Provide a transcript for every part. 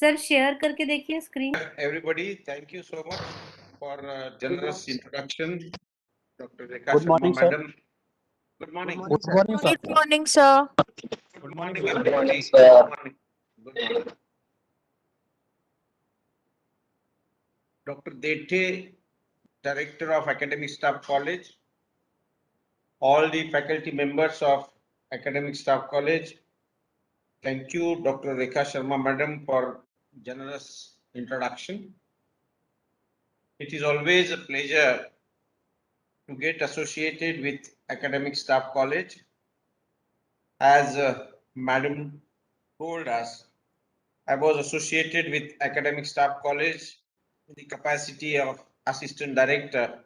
Sir share करके देखिए screen. Everybody, thank you so much for generous introduction, Dr. Rekha Good Sharma, morning, sir. madam. Good morning. Good morning, sir. Good morning, sir. Good morning, everybody. Good morning. Good morning. Dr. Dete, Director of Academic Staff College, all the faculty members of Academic Staff College, thank you, Dr. Rekha Sharma, madam, for generous introduction. It is always a pleasure to get associated with Academic Staff College. As Madam told us, I was associated with Academic Staff College in the capacity of Assistant Director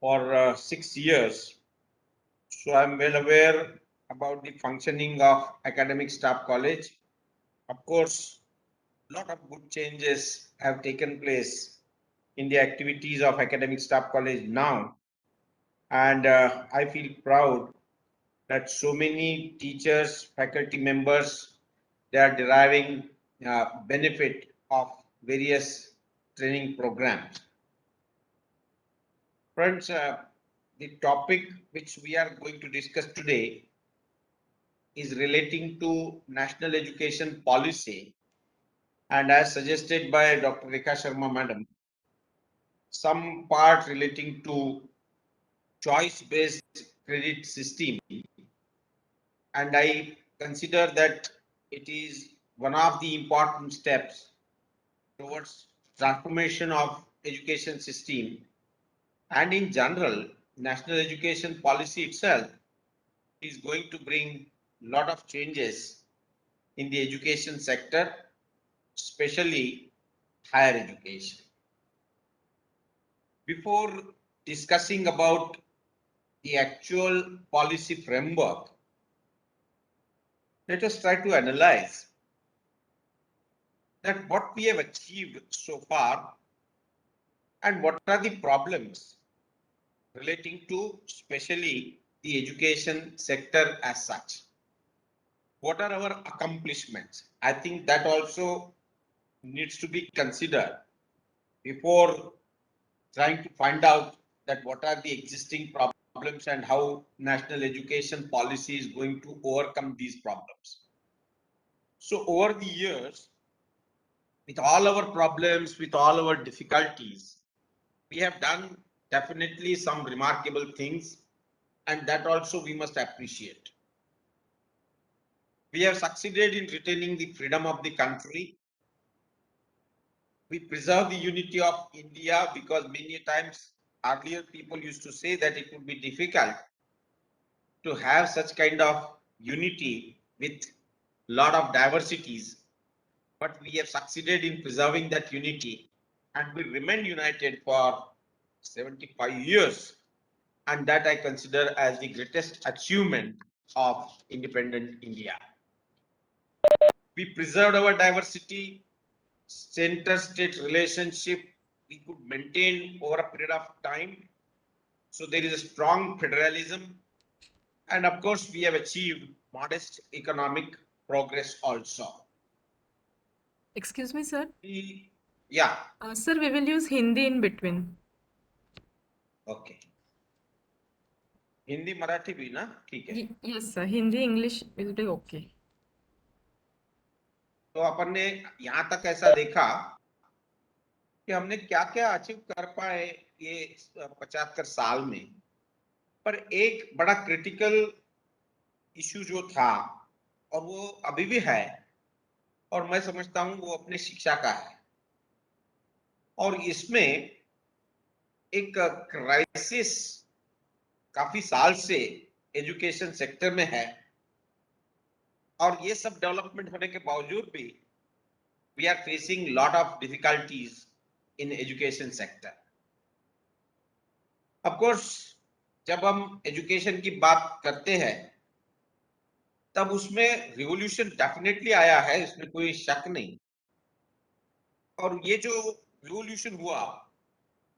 for 6 years. So I'm well aware about the functioning of Academic Staff College. Of course, a lot of good changes have taken place in the activities of Academic Staff College now. And I feel proud that so many teachers, faculty members, they are deriving benefit of various training programs. Friends, the topic which we are going to discuss today is relating to national education policy, and as suggested by Dr. Rekha Sharma madam, some part relating to choice-based credit system, and I consider that it is one of the important steps towards transformation of education system, and in general national education policy itself is going to bring a lot of changes in the education sector, especially higher education. Before discussing about the actual policy framework, let us try to analyze that what we have achieved so far and what are the problems relating to especially the education sector as such. What are our accomplishments? I think that also needs to be considered before trying to find out that what are the existing problems and how national education policy is going to overcome these problems. So over the years, with all our problems, with all our difficulties, we have done definitely some remarkable things, and that also we must appreciate. We have succeeded in retaining the freedom of the country. We preserve the unity of India because many times earlier people used to say that it would be difficult to have such kind of unity with lot of diversities, but we have succeeded in preserving that unity and we remain united for 75 years, and that I consider as the greatest achievement of independent India. We preserved our diversity, center-state relationship we could maintain over a period of time. So there is a strong federalism, and of course we have achieved modest economic progress also. Excuse me, sir. Yeah, Sir, we will use Hindi in between. okay. Hindi Marathi भी ना ठीक है. Yes, sir. Hindi, English will be okay. तो अपन ने यहाँ तक ऐसा देखा कि हमने क्या क्या अचीव कर पाए ये 75 साल में, पर एक बड़ा क्रिटिकल इश्यू जो था और वो अभी भी है, और मैं समझता हूं वो अपने शिक्षा का है, और इसमें एक क्राइसिस काफी साल से एजुकेशन सेक्टर में है, और ये सब डेवलपमेंट होने के बावजूद भी we are facing lot of difficulties in education sector. Of course जब हम एजुकेशन की बात करते हैं तब उसमें रिवॉल्यूशन डेफिनेटली आया है, इसमें कोई शक नहीं, और ये जो रिवॉल्यूशन हुआ,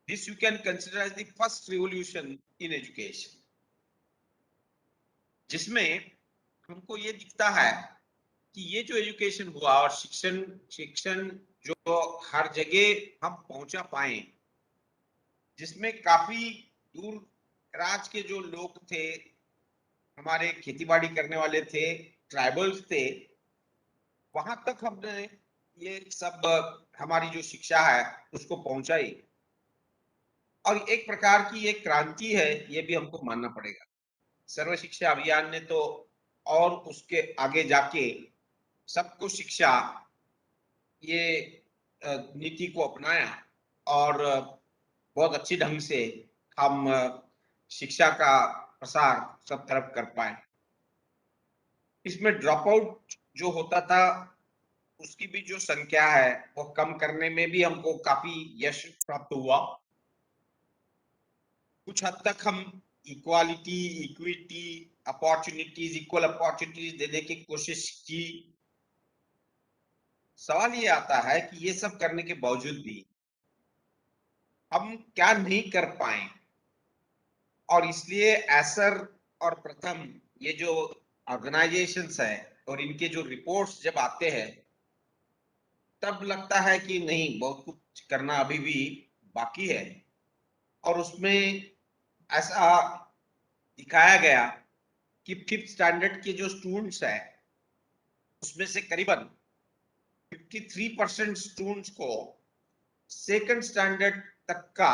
this you can consider as the first revolution in education, जिसमें हमको ये दिखता है कि ये जो एजुकेशन हुआ और शिक्षण शिक्षण जो हर जगह हम पहुंचा पाए, जिसमें काफी दूर दराज के जो लोग थे, हमारे खेतीबाड़ी करने वाले थे, ट्राइबल्स थे, वहां तक हमने ये सब हमारी जो शिक्षा है उसको पहुंचाई। और एक प्रकार की एक क्रांति है, ये भी हमको मानना पड़ेगा। सर्व शिक्षा अभियान ने तो और उसके आगे जाके सबको शिक्षा ये नीति को अपनाया और बहुत अच्छी ढंग से हम शिक्षा का प्रसार सब तरफ कर पाए। इसमें ड्रॉप आउट जो होता था उसकी भी जो संख्या है वो कम करने में भी हमको काफी यश प्राप्त हुआ। कुछ हद तक हम equality, equity, opportunities, equal opportunities देने की कोशिश की। सवाल ये आता है कि ये सब करने के बावजूद भी हम क्या नहीं कर पाए, और इसलिए एसर और प्रथम ये जो ऑर्गेनाइजेशंस है और इनके जो रिपोर्ट्स जब आते हैं तब लगता है कि नहीं, बहुत कुछ करना अभी भी बाकी है। और उसमें ऐसा दिखाया गया कि फिफ्थ स्टैंडर्ड के जो स्टूडेंट्स हैं उसमें से करीबन 53% स्टूडेंट्स को सेकंड स्टैंडर्ड तक का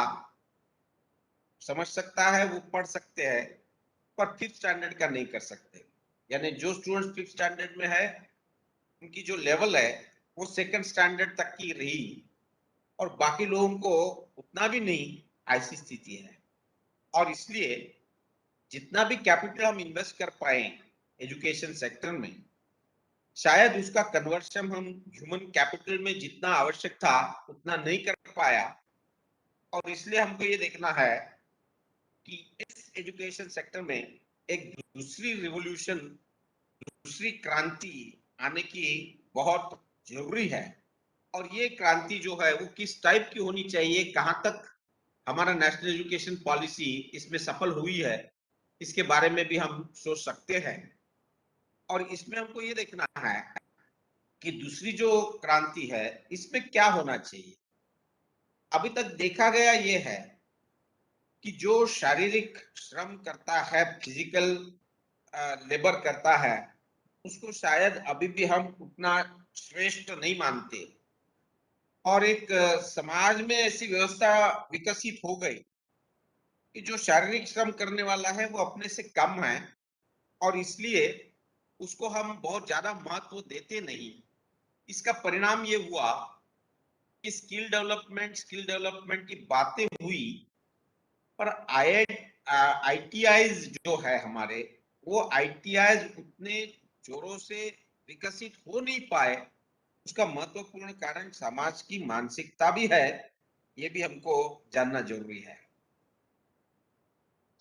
समझ सकता है, वो पढ़ सकते हैं, पर फिफ्थ स्टैंडर्ड का नहीं कर सकते। यानी जो स्टूडेंट्स फिफ्थ स्टैंडर्ड में है उनकी जो लेवल है वो सेकंड स्टैंडर्ड तक की रही, और बाकी लोगों को उतना भी नहीं, ऐसी स्थिति है। और इसलिए जितना भी कैपिटल हम इन्वेस्ट कर पाए एजुकेशन सेक्टर में, शायद उसका कन्वर्शन हम ह्यूमन कैपिटल में जितना आवश्यक था उतना नहीं कर पाया। और इसलिए हमको ये देखना है कि इस एजुकेशन सेक्टर में एक दूसरी रिवॉल्यूशन, दूसरी क्रांति आने की बहुत जरूरी है। और ये क्रांति जो है वो किस टाइप की होनी चाहिए, कहां तक हमारा नेशनल एजुकेशन पॉलिसी इसमें सफल हुई है, इसके बारे में भी हम सोच सकते हैं। और इसमें हमको ये देखना है कि दूसरी जो क्रांति है इसमें क्या होना चाहिए। अभी तक देखा गया ये है कि जो शारीरिक श्रम करता है, फिजिकल लेबर करता है, उसको शायद अभी भी हम उतना श्रेष्ठ नहीं मानते। और एक समाज में ऐसी व्यवस्था विकसित हो गई कि जो शारीरिक श्रम करने वाला है वो अपने से कम है, और इसलिए उसको हम बहुत ज्यादा महत्व देते नहीं। इसका परिणाम ये हुआ कि स्किल डेवलपमेंट की बातें हुई, पर आईटीआईज जो है हमारे, वो आईटीआईज उतने जोरों से विकसित हो नहीं पाए। उसका महत्वपूर्ण कारण समाज की मानसिकता भी है, ये भी हमको जानना जरूरी है।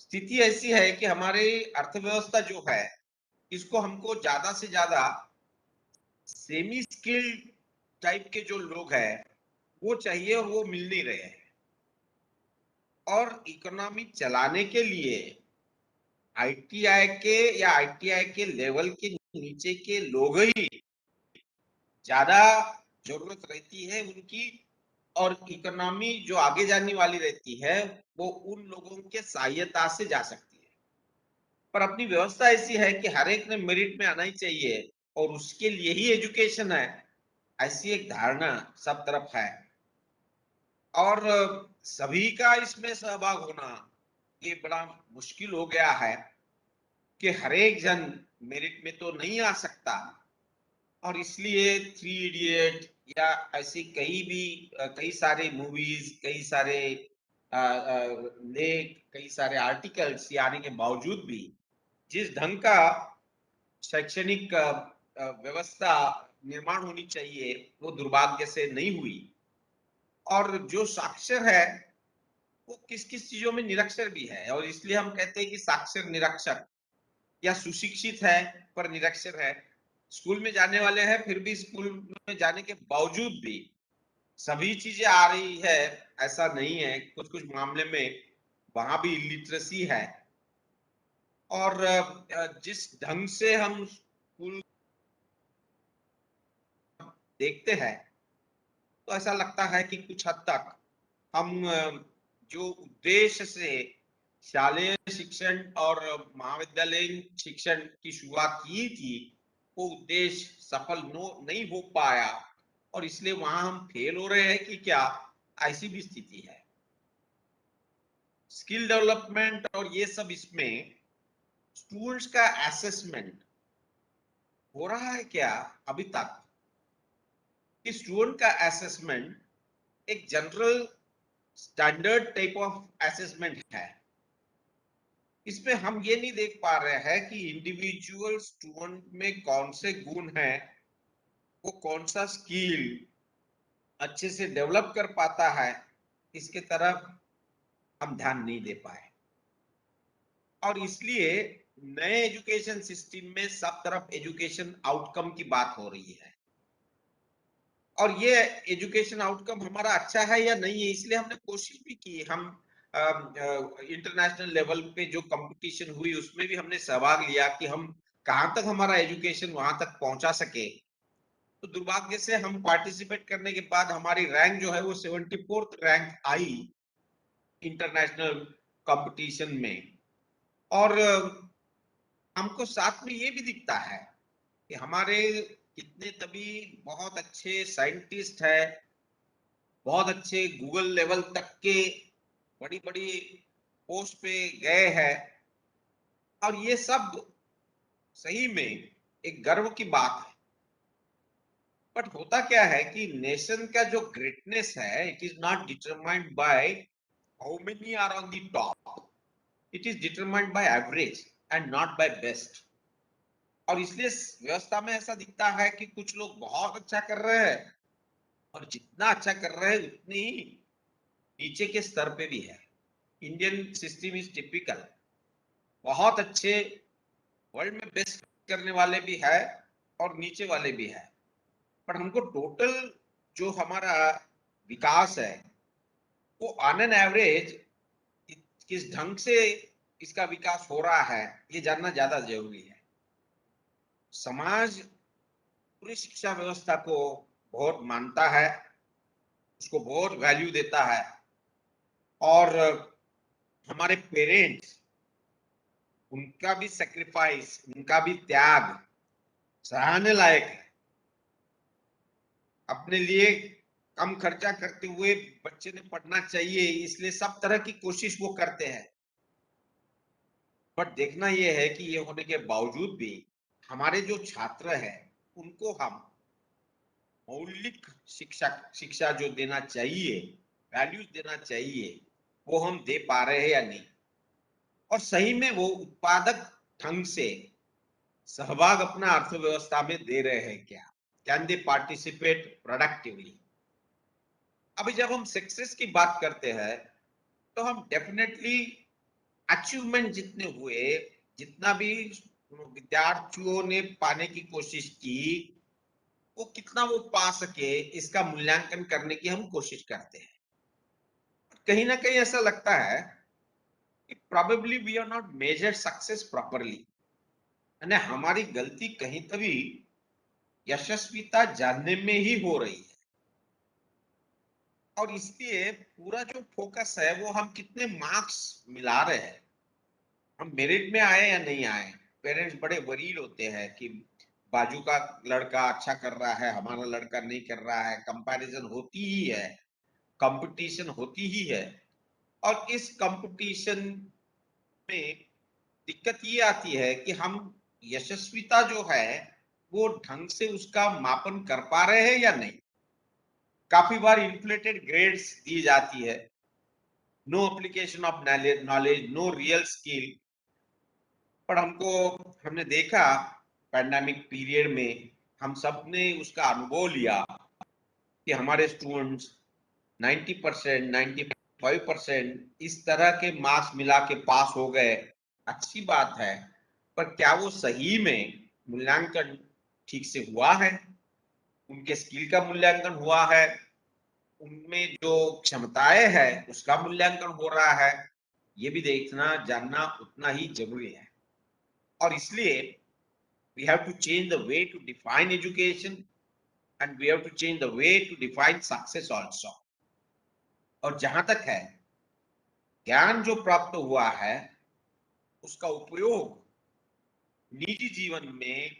स्थिति ऐसी है कि हमारी अर्थव्यवस्था जो है इसको हमको ज्यादा से ज्यादा सेमी स्किल्ड टाइप के जो लोग हैं वो चाहिए, और वो मिल नहीं रहे हैं। और इकोनॉमी चलाने के लिए आईटीआई के या आईटीआई के लेवल के नीचे के लोग ही ज्यादा जरूरत रहती है उनकी। और इकोनॉमी जो आगे जाने वाली रहती है वो उन लोगों के सहायता से जा सकती है। पर अपनी व्यवस्था ऐसी है कि हर एक ने मेरिट में आना ही चाहिए और उसके लिए ही एजुकेशन है, ऐसी एक धारणा सब तरफ है। और सभी का इसमें सहभाग होना ये बड़ा मुश्किल हो गया है कि हर एक जन मेरिट में तो नहीं आ सकता। और इसलिए थ्री इडियट या ऐसी कई सारे मूवीज, कई सारे लेख, कई सारे आर्टिकल्स ये आने के बावजूद भी जिस ढंग का शैक्षणिक व्यवस्था निर्माण होनी चाहिए वो दुर्भाग्य से नहीं हुई। और जो साक्षर है वो किस किस चीजों में निरक्षर भी है, और इसलिए हम कहते हैं कि साक्षर निरक्षर, या सुशिक्षित है पर निरक्षर है। स्कूल में जाने वाले हैं फिर भी स्कूल में जाने के बावजूद भी सभी चीजें आ रही है ऐसा नहीं है, कुछ कुछ मामले में वहां भी इलिटरेसी है। और जिस ढंग से हम स्कूल देखते हैं तो ऐसा लगता है कि कुछ हद तक हम जो उद्देश्य से शालेय शिक्षण और महाविद्यालयीन शिक्षण की शुरुआत की थी वो उद्देश्य सफल नहीं हो पाया और इसलिए वहां हम फेल हो रहे हैं कि क्या, ऐसी भी स्थिति है। स्किल डेवलपमेंट और ये सब इसमें स्टूडेंट्स का असेसमेंट हो रहा है क्या अभी तक? कि स्टूडेंट का असेसमेंट एक general standard type of assessment है। इसमें हम ये नहीं देख पा रहे हैं कि इंडिविजुअल स्टूडेंट में कौन से गुण हैं, वो कौन सा स्किल अच्छे से डेवलप कर पाता है, इसके तरफ हम ध्यान नहीं दे पाए। और इसलिए नए एजुकेशन सिस्टम में सब तरफ एजुकेशन आउटकम की बात हो रही है और ये एजुकेशन आउटकम हमारा अच्छा है या नहीं है, इसलिए हमने कोशिश भी की। हम इंटरनेशनल लेवल पे जो कंपटीशन हुई उसमें भी हमने सहभाग लिया कि हम कहां तक हमारा एजुकेशन वहां तक पहुंचा सके। तो दुर्भाग्य से हम पार्टिसिपेट करने के बाद हमारी रैंक जो है वो 74th रैंक आई इंटरनेशनल कंपटीशन में। और हमको साथ में ये भी दिखता है कि हमारे कितने तभी बहुत अच्छे साइंटिस्ट है, बहुत अच्छे गूगल लेवल तक के बड़ी बड़ी पोस्ट पे गए हैं और ये सब सही में एक गर्व की बात है। बट होता क्या है कि नेशन का जो ग्रेटनेस है it is not determined by how many are on the top, it is determined by average and not by best. और इसलिए व्यवस्था में ऐसा दिखता है कि कुछ लोग बहुत अच्छा कर रहे हैं और जितना अच्छा कर रहे हैं उतनी ही नीचे के स्तर पे भी है। इंडियन सिस्टम इज टिपिकल, बहुत अच्छे वर्ल्ड में बेस्ट करने वाले भी है और नीचे वाले भी है। पर हमको टोटल जो हमारा विकास है वो ऑन एन एवरेज किस ढंग से इसका विकास हो रहा है ये जानना ज्यादा जरूरी है। समाज पूरी शिक्षा व्यवस्था को बहुत मानता है, उसको बहुत वैल्यू देता है और हमारे पेरेंट्स, उनका भी सेक्रीफाइस, उनका भी त्याग सराहने लायक है। अपने लिए कम खर्चा करते हुए बच्चे ने पढ़ना चाहिए इसलिए सब तरह की कोशिश वो करते हैं। बट देखना ये है कि ये होने के बावजूद भी हमारे जो छात्र हैं उनको हम मौलिक शिक्षा जो देना चाहिए, वैल्यूज देना चाहिए, वो हम दे पा रहे हैं या नहीं। और सही में वो उत्पादक ढंग से सहभाग अपना अर्थव्यवस्था में दे रहे हैं क्या, कैन दे पार्टिसिपेट प्रोडक्टिवली। अभी जब हम सक्सेस की बात करते हैं तो हम डेफिनेटली अचीवमेंट जितने हुए, जितना भी विद्यार्थियों ने पाने की कोशिश की वो कितना वो पा सके इसका मूल्यांकन करने की हम कोशिश करते हैं। कहीं ना कहीं ऐसा लगता है कि probably we are not measured success properly, यानी हमारी गलती कहीं तभी यशस्विता जानने में ही हो रही है। और इसलिए पूरा जो फोकस है वो हम कितने मार्क्स मिला रहे हैं, हम मेरिट में आए या नहीं आए। पेरेंट्स बड़े वरीड होते हैं कि बाजू का लड़का अच्छा कर रहा है, हमारा लड़का नहीं कर रहा है। कंपैरिजन होती ही है, कंपटीशन होती ही है। और इस कंपटीशन में दिक्कत ये आती है कि हम यशस्विता जो है वो ढंग से उसका मापन कर पा रहे हैं या नहीं। काफी बार इन्फ्लेटेड ग्रेड्स दी जाती है, no application of knowledge, no real skill. पर हमने देखा पैंडेमिक पीरियड में हम सब ने उसका अनुभव लिया कि हमारे स्टूडेंट्स 90%, 95% इस तरह के मार्क्स मिला के पास हो गए। अच्छी बात है, पर क्या वो सही में मूल्यांकन ठीक से हुआ है? उनके स्किल का मूल्यांकन हुआ है? उनमें जो क्षमताएं है उसका मूल्यांकन हो रहा है? ये भी देखना जानना उतना ही जरूरी है। और इसलिए we have to change the way to define education and we have to change the way to define success also. और जहां तक है ज्ञान जो प्राप्त हुआ है उसका उपयोग निजी जीवन में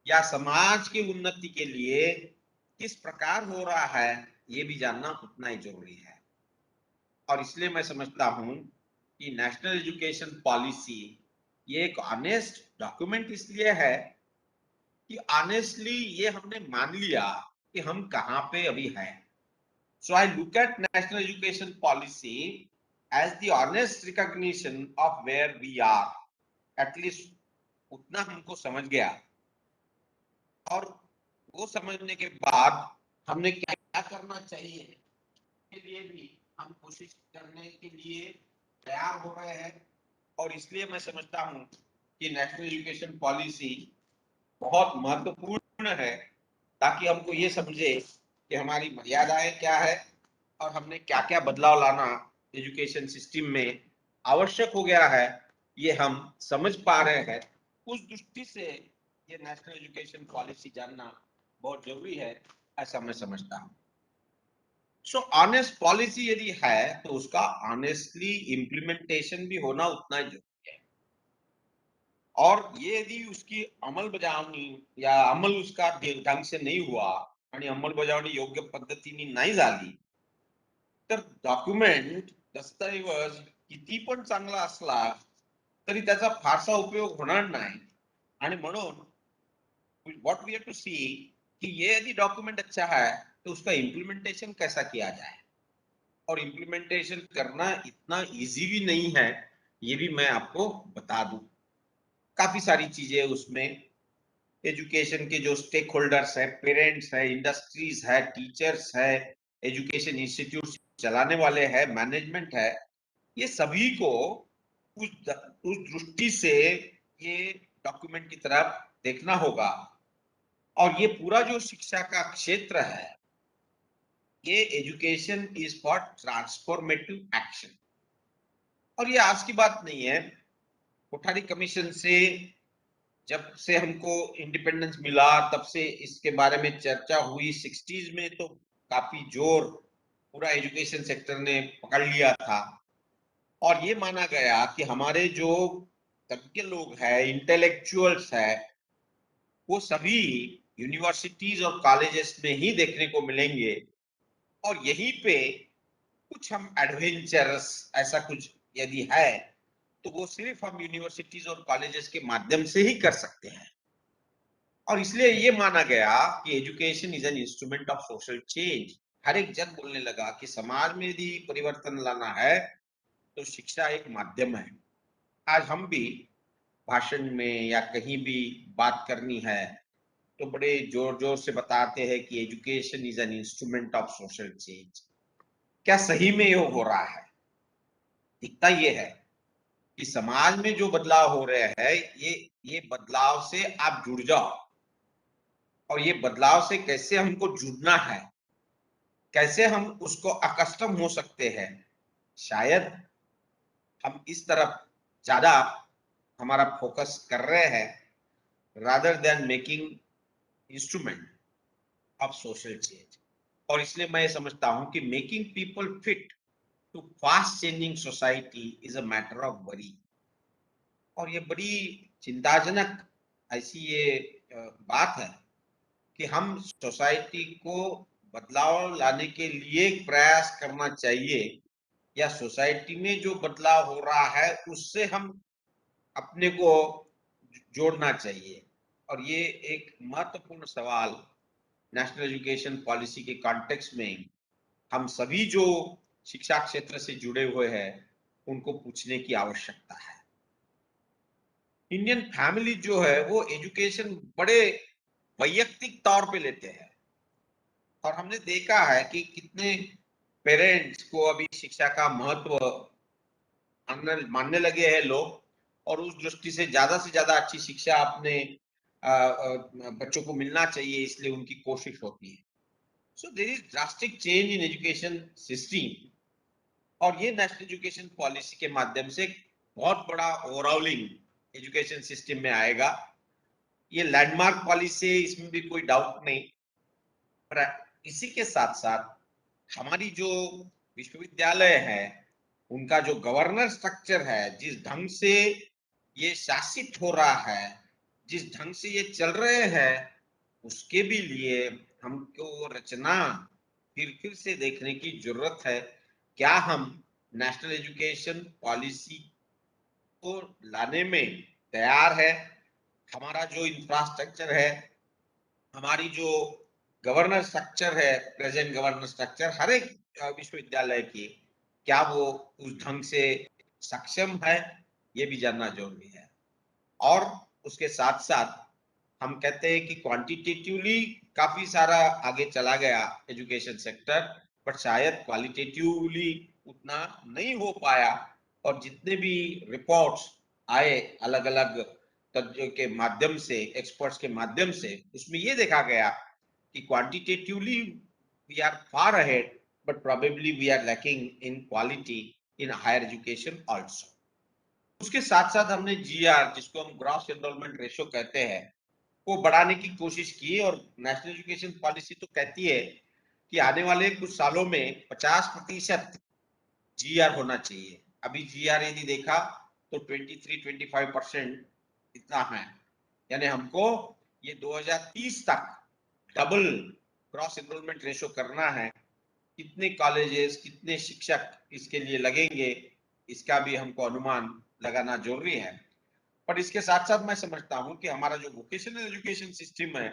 या समाज की उन्नति के लिए किस प्रकार हो रहा है ये भी जानना उतना ही जरूरी है। और इसलिए मैं समझता हूं कि नेशनल एजुकेशन पॉलिसी ये एक ऑनेस्ट डॉक्यूमेंट इसलिए है कि ऑनेस्टली ये हमने मान लिया कि हम कहां पे अभी हैं। So I look at national education policy as the honest recognition of where we are, at least उतना हमको समझ गया। और वो समझने के बाद हमने क्या क्या करना चाहिए के लिए भी हम कोशिश करने के लिए तैयार हो रहे हैं। और इसलिए मैं समझता हूं कि नेशनल एजुकेशन पॉलिसी बहुत महत्वपूर्ण है ताकि हमको ये समझे कि हमारी मर्यादाएं क्या है और हमने क्या क्या बदलाव लाना एजुकेशन सिस्टम में आवश्यक हो गया है ये हम समझ पा रहे हैं। उस दृष्टि से ये नेशनल एजुकेशन पॉलिसी जानना बहुत जरूरी है ऐसा मैं समझता हूं। सो ऑनेस्ट पॉलिसी यदि है तो उसका ऑनेस्टली इम्प्लीमेंटेशन भी होना उतना ही जरूरी है। और ये यदि उसकी अंमलबजावणी या अमल उसका ढंग से नहीं हुआ आणि अंमलबजावणी योग्य पद्धतीने नाही झाली तर डॉक्युमेंट दस्तऐवज किती पण चांगला असला तरी त्याचा फारसा उपयोग होणार नाही। आणि म्हणून व्हाट वी हैव टू सी कि ये यदि डॉक्यूमेंट अच्छा है तो उसका इम्प्लीमेंटेशन कैसा किया जाए। और इम्प्लीमेंटेशन करना इतना इजी भी नहीं है ये भी मैं आपको बता दूं। काफी सारी चीजें उसमें एजुकेशन के जो स्टेक होल्डर्स है, पेरेंट्स है, इंडस्ट्रीज है, टीचर्स है, एजुकेशन इंस्टीट्यूट चलाने वाले हैं, मैनेजमेंट है, ये सभी को उस दृष्टि से ये डॉक्यूमेंट की तरफ देखना होगा। और ये पूरा जो शिक्षा का क्षेत्र है ये education is for transformative action. और ये आज की बात नहीं है। कोठारी कमीशन से जब से हमको इंडिपेंडेंस मिला तब से इसके बारे में चर्चा हुई। 60s में तो काफी जोर पूरा एजुकेशन सेक्टर ने पकड़ लिया था और ये माना गया कि हमारे जो तज्ञ लोग हैं, इंटेलेक्चुअल्स है, वो सभी यूनिवर्सिटीज और कॉलेजेस में ही देखने को मिलेंगे। और यहीं पे कुछ हम एडवेंचर्स ऐसा कुछ यदि है तो वो सिर्फ हम यूनिवर्सिटीज और कॉलेजेस के माध्यम से ही कर सकते हैं। और इसलिए ये माना गया कि education is an instrument of social change. हर एक जन बोलने लगा कि समाज में यदि परिवर्तन लाना है तो शिक्षा एक माध्यम है। आज हम भी भाषण में या कहीं भी बात करनी है तो बड़े जोर जोर से बताते हैं कि education is an instrument of social change. क्या सही में ये हो रहा है? दिखता ये है कि समाज में जो बदलाव हो रहे हैं ये बदलाव से आप जुड़ जाओ। और ये बदलाव से कैसे हमको जुड़ना है, कैसे हम उसको अकस्टम हो सकते हैं, शायद हम इस तरफ ज्यादा हमारा फोकस कर रहे हैं rather than making instrument of social change. और इसलिए मैं समझता हूं कि making people fit to fast changing society is a matter of worry. और ये बड़ी चिंताजनक ऐसी ये बात है कि हम सोसाइटी को बदलाव लाने के लिए प्रयास करना चाहिए या सोसाइटी में जो बदलाव हो रहा है उससे हम अपने को जोड़ना चाहिए। और ये एक महत्वपूर्ण सवाल नेशनल एजुकेशन पॉलिसी के कॉन्टेक्स्ट में हम सभी जो शिक्षा क्षेत्र से जुड़े हुए हैं उनको पूछने की आवश्यकता है। इंडियन फैमिली जो है वो एजुकेशन बड़े वैयक्तिक तौर पे लेते हैं और हमने देखा है कि कितने पेरेंट्स को अभी शिक्षा का महत्व मानने लगे हैं लोग और उस दृष्टि से ज्यादा अच्छी शिक्षा अपने बच्चों को मिलना चाहिए इसलिए उनकी कोशिश होती है। So there is drastic change in education system और ये नेशनल एजुकेशन पॉलिसी के माध्यम से बहुत बड़ा ओवरऑलिंग एजुकेशन सिस्टम में आएगा। ये लैंडमार्क पॉलिसी है, इसमें भी कोई डाउट नहीं। पर इसी के साथ साथ हमारी जो विश्वविद्यालय है, उनका जो गवर्नर स्ट्रक्चर है, जिस ढंग से ये शासित हो रहा है, जिस ढंग से ये चल रहे हैं, उसके भी लिए हमको रचना फिर से देखने की जरूरत है। क्या हम नेशनल एजुकेशन पॉलिसी को लाने में तैयार है? हमारा जो इंफ्रास्ट्रक्चर है, हमारी जो गवर्नर स्ट्रक्चर है, प्रेजेंट गवर्नर स्ट्रक्चर हर एक विश्वविद्यालय की, क्या वो उस ढंग से सक्षम है, ये भी जानना जरूरी है। और उसके साथ साथ हम कहते हैं कि क्वांटिटेटिवली काफी सारा आगे चला गया एजुकेशन सेक्टर, पर शायद क्वालिटेटिवली उतना नहीं हो पाया। और जितने भी रिपोर्ट्स आए अलग अलग तज्ञों के माध्यम से, एक्सपर्ट्स के माध्यम से, उसमें ये देखा गया कि quantitatively we are far ahead, but probably we are lacking in quality in higher education also. उसके साथ साथ हमने जीआर, जिसको हम ग्रॉस एनरोलमेंट रेशियो कहते हैं, वो बढ़ाने की कोशिश की। और नेशनल एजुकेशन पॉलिसी तो कहती है कि आने वाले कुछ सालों में 50% जीआर होना चाहिए। अभी जीआर यदि देखा तो 23-25% इतना है। यानी हमको ये 2030 तक डबल क्रॉस एनरोलमेंट रेशियो करना है। कितने कॉलेजेस, कितने शिक्षक इसके लिए लगेंगे, इसका भी हमको अनुमान लगाना जरूरी है। पर इसके साथ साथ मैं समझता हूं कि हमारा जो वोकेशनल एजुकेशन सिस्टम है,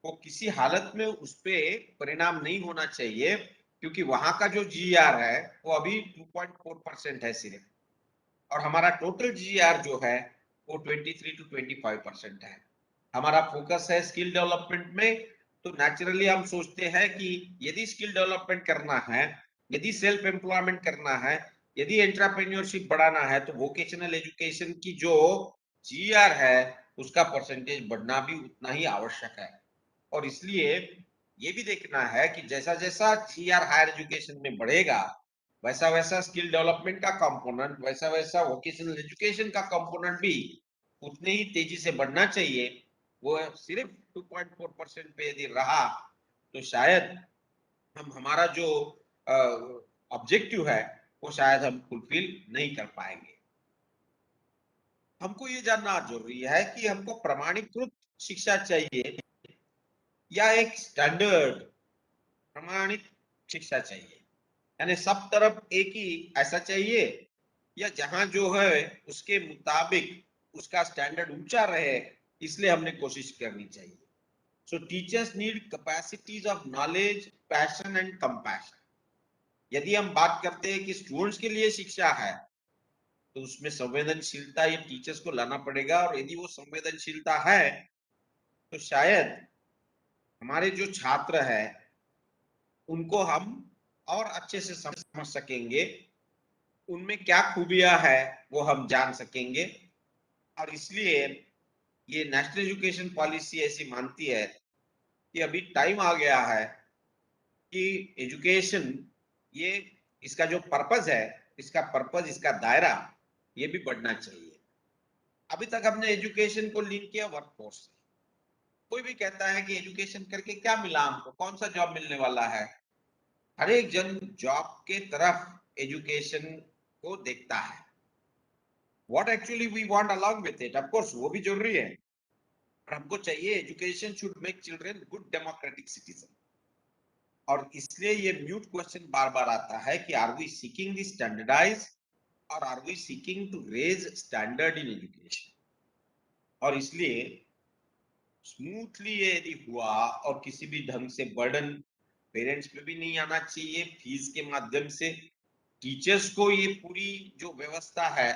वो किसी हालत में उस पर परिणाम नहीं होना चाहिए, क्योंकि वहां का जो जीआर है वो अभी 2.4% है सिर्फ, और हमारा टोटल जीआर जो है वो 23-25% है। हमारा फोकस है स्किल डेवलपमेंट में, तो नेचुरली हम सोचते हैं कि यदि स्किल डेवलपमेंट करना है, यदि सेल्फ एम्प्लॉयमेंट करना है, यदि एंटरप्रेन्योरशिप बढ़ाना है, तो वोकेशनल एजुकेशन की जो जीआर है उसका परसेंटेज बढ़ना भी उतना ही आवश्यक है। और इसलिए ये भी देखना है कि जैसा जैसा जीआर हायर एजुकेशन में बढ़ेगा, वैसा वैसा स्किल डेवलपमेंट का कंपोनेंट, वैसा वैसा वोकेशनल एजुकेशन का कंपोनेंट भी उतने ही तेजी से बढ़ना चाहिए। वो सिर्फ 2.4% पे यदि रहा तो शायद हम हमारा जो ऑब्जेक्टिव है वो शायद हम फुलफिल नहीं कर पाएंगे। हमको ये जानना जरूरी है कि हमको प्रमाणीकृत शिक्षा चाहिए या एक स्टैंडर्ड प्रमाणित शिक्षा चाहिए। यानी सब तरफ एक ही ऐसा चाहिए, या जहां जो है उसके मुताबिक उसका स्टैंडर्ड ऊंचा रहे, इसलिए हमने कोशिश करनी चाहिए। सो teachers need capacities of knowledge, passion and compassion. यदि हम बात करते हैं कि स्टूडेंट्स के लिए शिक्षा है, तो उसमें संवेदनशीलता ये टीचर्स को लाना पड़ेगा। और यदि वो संवेदनशीलता है तो शायद हमारे जो छात्र है उनको हम और अच्छे से समझ सकेंगे, उनमें क्या खूबियां है वो हम जान सकेंगे। और इसलिए ये नेशनल एजुकेशन पॉलिसी ऐसी मानती है कि अभी टाइम आ गया है कि एजुकेशन, ये इसका जो पर्पस है, इसका पर्पस, इसका दायरा ये भी बढ़ना चाहिए। अभी तक हमने एजुकेशन को लिंक किया वर्कफोर्स से। कोई भी कहता है कि एजुकेशन करके क्या मिला हमको, कौन सा जॉब मिलने वाला है। हर एक जन जॉब के तरफ एजुकेशन को देखता है। What actually we want along with it, of course वो भी जरूरी है, पर हमको चाहिए education should make children good democratic citizen. और इसलिए ये म्यूट क्वेश्चन बार बार आता है कि are we seeking the standardise और are we seeking to raise standard in education. और इसलिए स्मूथली ये यदि हुआ और किसी भी ढंग से बर्डन पेरेंट्स पे भी नहीं आना चाहिए, फीस के माध्यम से टीचर्स को ये पूरी जो व्यवस्था है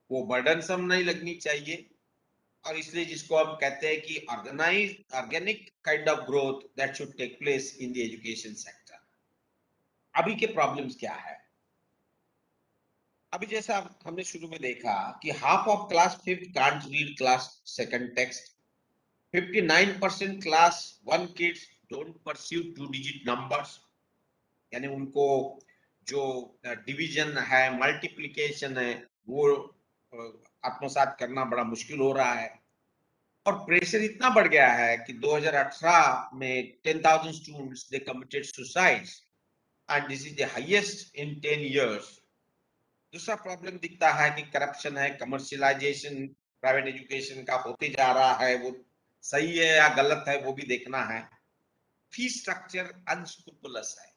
वो बर्डनसम नहीं लगनी चाहिए। और इसलिए जिसको हम कहते हैं कि organic kind of growth that should take place in the education sector. अभी के प्रॉब्लम्स क्या है? अभी जैसा हमने शुरू में देखा कि half of class fifth can't read class second text, 59% class one kids don't pursue two digit numbers. यानी उनको जो डिवीजन है, मल्टीप्लिकेशन है, वो आत्मसात करना बड़ा मुश्किल हो रहा है। और प्रेशर इतना बढ़ गया है कि 2018 में 10,000 students they committed suicides and this is the highest in 10 years. दूसरा प्रॉब्लम दिखता है कि करप्शन है, कमर्शियलाइजेशन प्राइवेट एजुकेशन का होते जा रहा है, वो सही है या गलत है वो भी देखना है। फीस स्ट्रक्चर अनस्क्रूपुलस है,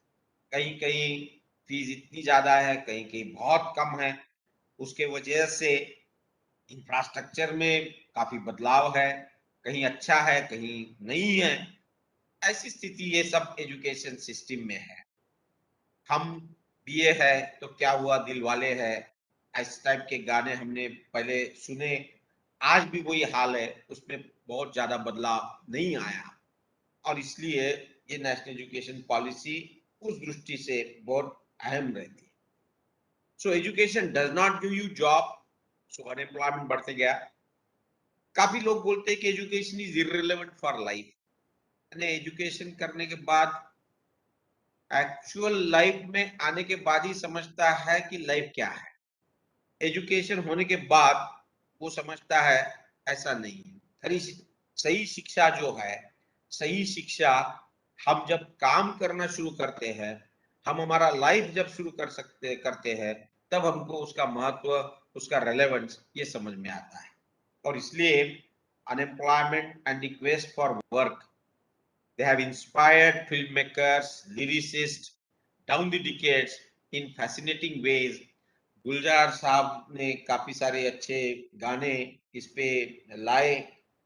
कहीं कहीं फीस इतनी ज्यादा है, कहीं कहीं बहुत कम है। उसके वजह से इंफ्रास्ट्रक्चर में काफी बदलाव है, कहीं अच्छा है कहीं नहीं है। ऐसी स्थिति ये सब एजुकेशन सिस्टम में है। हम बीए है तो क्या हुआ दिल वाले है, इस टाइप के गाने हमने पहले सुने, आज भी वही हाल है, उसमें बहुत ज्यादा बदलाव नहीं आया। और इसलिए ये नेशनल एजुकेशन पॉलिसी उस दृष्टि से बहुत अहम रहती है। So education does not give you job, so unemployment बढ़ते गया। काफी लोग बोलते हैं कि education is irrelevant for life, यानी एजुकेशन करने के बाद एक्चुअल लाइफ में आने के बाद ही समझता है कि लाइफ क्या है। एजुकेशन होने के बाद वो समझता है ऐसा नहीं है। सही शिक्षा जो है, सही शिक्षा हम जब काम करना शुरू करते हैं, हम हमारा लाइफ जब शुरू करते हैं, तब हमको उसका महत्व, उसका रेलेवेंस ये समझ में आता है। और इसलिए unemployment and the quest for work, they have inspired filmmakers, lyricists down the decades in fascinating ways. गुलजार साहब ने काफी सारे अच्छे गाने इस पे लाए।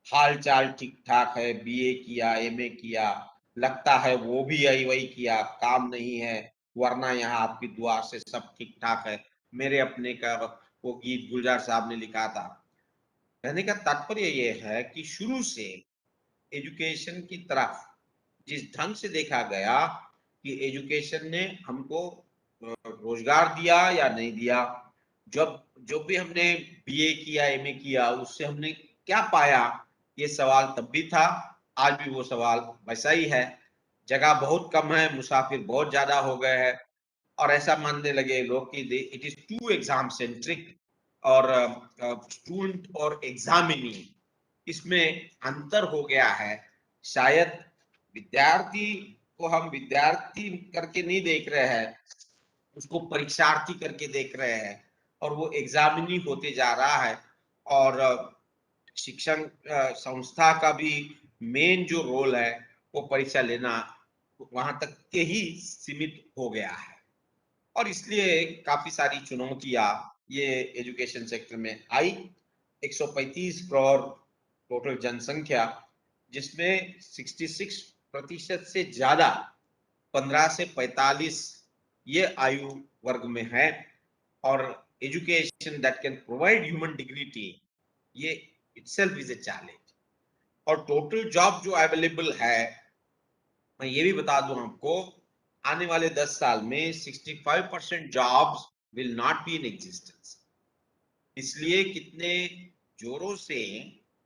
हाल चाल ठीक ठाक है, बीए किया, एमए किया, लगता है वो भी यही वही किया, काम नहीं है, वरना यहाँ आपकी दुआ से सब ठीक ठाक है, मेरे अपने का वो गीत गुलजार साहब ने लिखा था। कहने का तात्पर्य ये है कि शुरू से एजुकेशन की तरफ जिस ढंग से देखा गया कि एजुकेशन ने हमको रोजगार दिया या नहीं दिया, जब जो भी हमने बीए किया, एमए किया, उससे हमने क्या पाया, ये सवाल तब भी था, आज भी वो सवाल वैसा ही है। जगह बहुत कम है, मुसाफिर बहुत ज्यादा हो गए हैं, और ऐसा मानने लगे लोग कि it is too exam centric, और स्टूडेंट और एग्जामिनी इसमें अंतर हो गया है। शायद विद्यार्थी को हम विद्यार्थी करके नहीं देख रहे हैं, उसको परीक्षार्थी करके देख रहे हैं, और वो एग्जामिनी होते जा रहा है। और शिक्षण संस्था का भी मेन जो रोल है वो परीक्षा लेना वहां तक के ही सीमित हो गया है। और इसलिए काफी सारी चुनौतियां ये एजुकेशन सेक्टर में आई। 135 करोड़ टोटल जनसंख्या, जिसमें 66% से ज्यादा 15 से 45 ये आयु वर्ग में है। और education that can provide human dignity, ये इटसेल्फ इज ए चैलेंज। और टोटल जॉब जो अवेलेबल है, मैं ये भी बता दूं आपको, आने वाले 10 साल में 65% jobs will not be in existence. इसलिए कितने जोरों से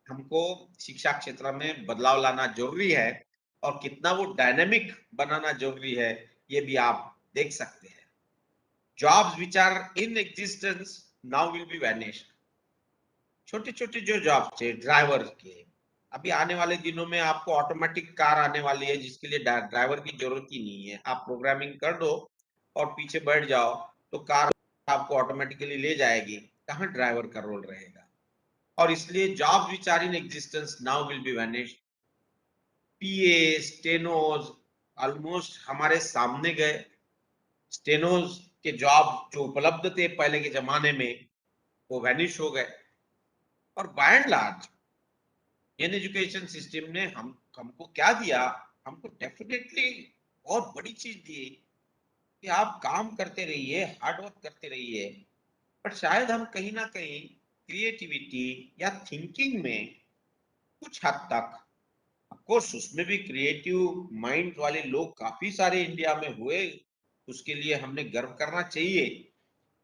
हमको शिक्षा क्षेत्र में बदलाव लाना जरूरी है, और कितना वो डायनेमिक बनाना जरूरी है, ये भी आप देख सकते हैं। Jobs which are in existence now will be vanished. छोटे छोटे जो जॉब्स थे ड्राइवर के, अभी आने वाले दिनों में आपको ऑटोमेटिक कार आने वाली है, जिसके लिए ड्राइवर की जरूरत ही नहीं है। आप प्रोग्रामिंग कर दो और पीछे बैठ जाओ, तो कार आपको ऑटोमेटिकली ले जाएगी, कहाँ ड्राइवर का रोल रहेगा। और इसलिए jobs which are in existence now will be vanished. PA, stenos almost हमारे सामने गए। स्टेनोज के जॉब जो उपलब्ध थे पहले के जमाने में, वो वैनिश हो गए। और by and large Indian education system ने हमको क्या दिया, हमको डेफिनेटली बहुत बड़ी चीज दी कि आप काम करते रहिए, हार्ड वर्क करते रहिए। पर शायद हम कहीं ना कहीं क्रिएटिविटी या थिंकिंग में कुछ हद तक, ऑफकोर्स उसमें भी क्रिएटिव माइंड वाले लोग काफी सारे इंडिया में हुए, उसके लिए हमने गर्व करना चाहिए।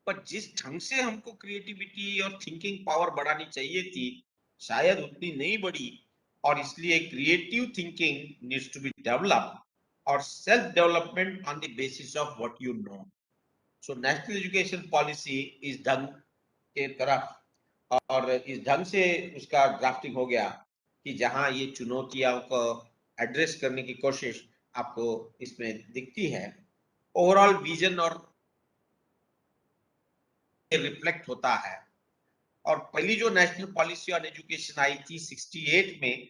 पर जिस ढंग से हमको क्रिएटिविटी और थिंकिंग पावर बढ़ानी चाहिए थी, शायद उतनी नहीं बढ़ी। और इसलिए creative thinking needs to be developed, और self development on the basis of what you know. So national education policy इस ढंग के तरफ, और इस ढंग से उसका ड्राफ्टिंग हो गया कि जहां ये चुनौतियों को एड्रेस करने की कोशिश आपको इसमें दिखती है। ओवरऑल विजन और रिफ्लेक्ट होता है। और पहली जो national policy on education I थी 68 में,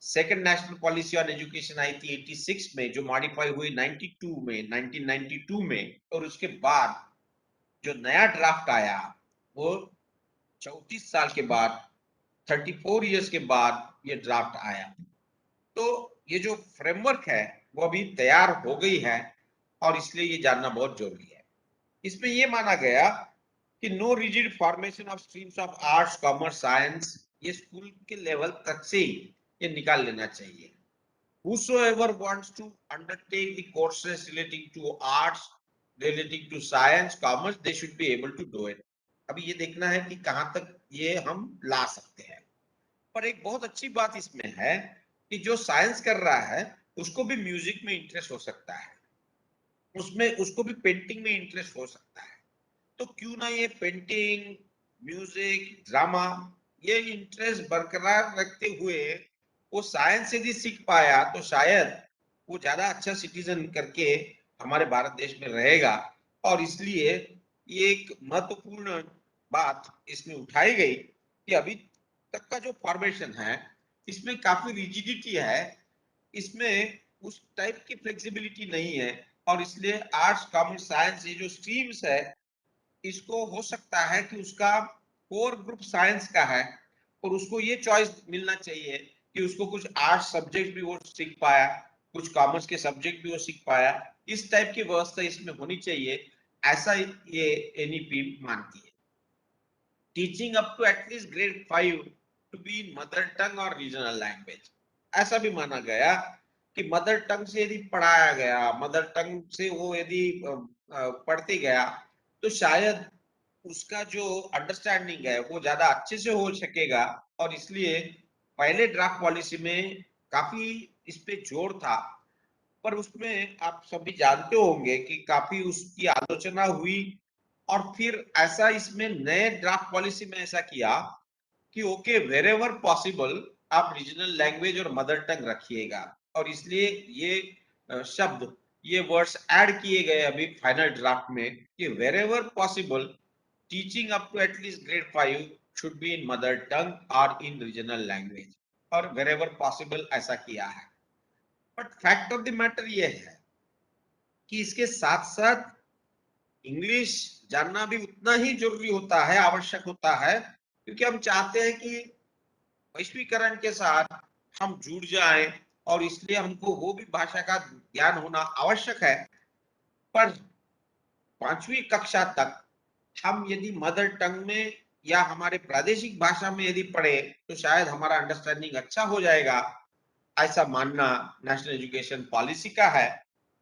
second national policy on education I थी 86 में, जो मॉडिफाई हुई 1992 में, और उसके बाद जो नया ड्राफ्ट आया वो 34 साल के बाद, 34 इयर्स के बाद ये ड्राफ्ट आया। तो ये जो फ्रेमवर्क है वो अभी तैयार हो गई है, और इसलिए ये जानना बहुत जरूरी है। इसमें ये माना गया कि no rigid formation of streams of arts, commerce, science, ये स्कूल के लेवल तक से ही ये निकाल लेना चाहिए। Whosoever wants to undertake the courses relating to arts, relating to science, commerce, they should be able to do it. अभी ये देखना है कि कहां तक ये हम ला सकते हैं। पर एक बहुत अच्छी बात इसमें है कि जो साइंस कर रहा है उसको भी म्यूजिक में इंटरेस्ट हो सकता है, उसमें उसको भी पेंटिंग में इंटरेस्ट हो सकता है। तो क्यों ना ये पेंटिंग, म्यूजिक, ड्रामा, ये इंटरेस्ट बरकरार रखते हुए वो साइंस यदि सीख पाया तो शायद वो ज्यादा अच्छा सिटीजन करके हमारे भारत देश में रहेगा। और इसलिए ये एक महत्वपूर्ण बात इसमें उठाई गई कि अभी तक का जो फॉर्मेशन है इसमें काफी रिजिडिटी है, इसमें उस टाइप की फ्लेक्सिबिलिटी नहीं है। और इसलिए आर्ट्स, कॉमर्स, साइंस, ये जो स्ट्रीम्स है, इसको हो सकता है कि उसका कोर ग्रुप साइंस का है और उसको ये चॉइस मिलना चाहिए कि उसको कुछ आर्ट्स सब्जेक्ट भी वो सीख पाया, कुछ कॉमर्स के सब्जेक्ट भी वो सीख पाया। इस टाइप की व्यवस्था इसमें होनी चाहिए, ऐसा ये एनईपी मानती है। Teaching up to at least grade 5 to be in mother tongue और रीजनल लैंग्वेज, ऐसा भी माना गया कि मदर टंग से यदि पढ़ाया गया, मदर टंग से वो यदि पढ़ते गया तो शायद उसका जो अंडरस्टैंडिंग है वो ज्यादा अच्छे से हो सकेगा। और इसलिए पहले ड्राफ्ट पॉलिसी में काफी इस पे जोर था, पर उसमें आप सभी जानते होंगे कि काफी उसकी आलोचना हुई। और फिर ऐसा इसमें नए ड्राफ्ट पॉलिसी में ऐसा किया कि ओके, वेरेवर पॉसिबल आप रीजनल लैंग्वेज और मदर टंग रखिएगा। और इसलिए ये शब्द, ये वर्ड्स ऐड किए गए अभी फाइनल ड्राफ्ट में कि wherever possible teaching up to at least grade 5 should be in mother tongue और इन रीजनल लैंग्वेज, और वेरेवर पॉसिबल ऐसा किया है। But fact of the matter ये है कि इसके साथ साथ इंग्लिश जानना भी उतना ही जरूरी होता है, आवश्यक होता है, क्योंकि हम चाहते हैं कि वैश्वीकरण के साथ हम जुड़ जाएं, और इसलिए हमको वो भी भाषा का ज्ञान होना आवश्यक है। पर 5वीं कक्षा तक हम यदि मदर टंग में या हमारे प्रादेशिक भाषा में यदि पढ़े तो शायद हमारा अंडरस्टैंडिंग अच्छा हो जाएगा, ऐसा मानना नेशनल एजुकेशन पॉलिसी का है।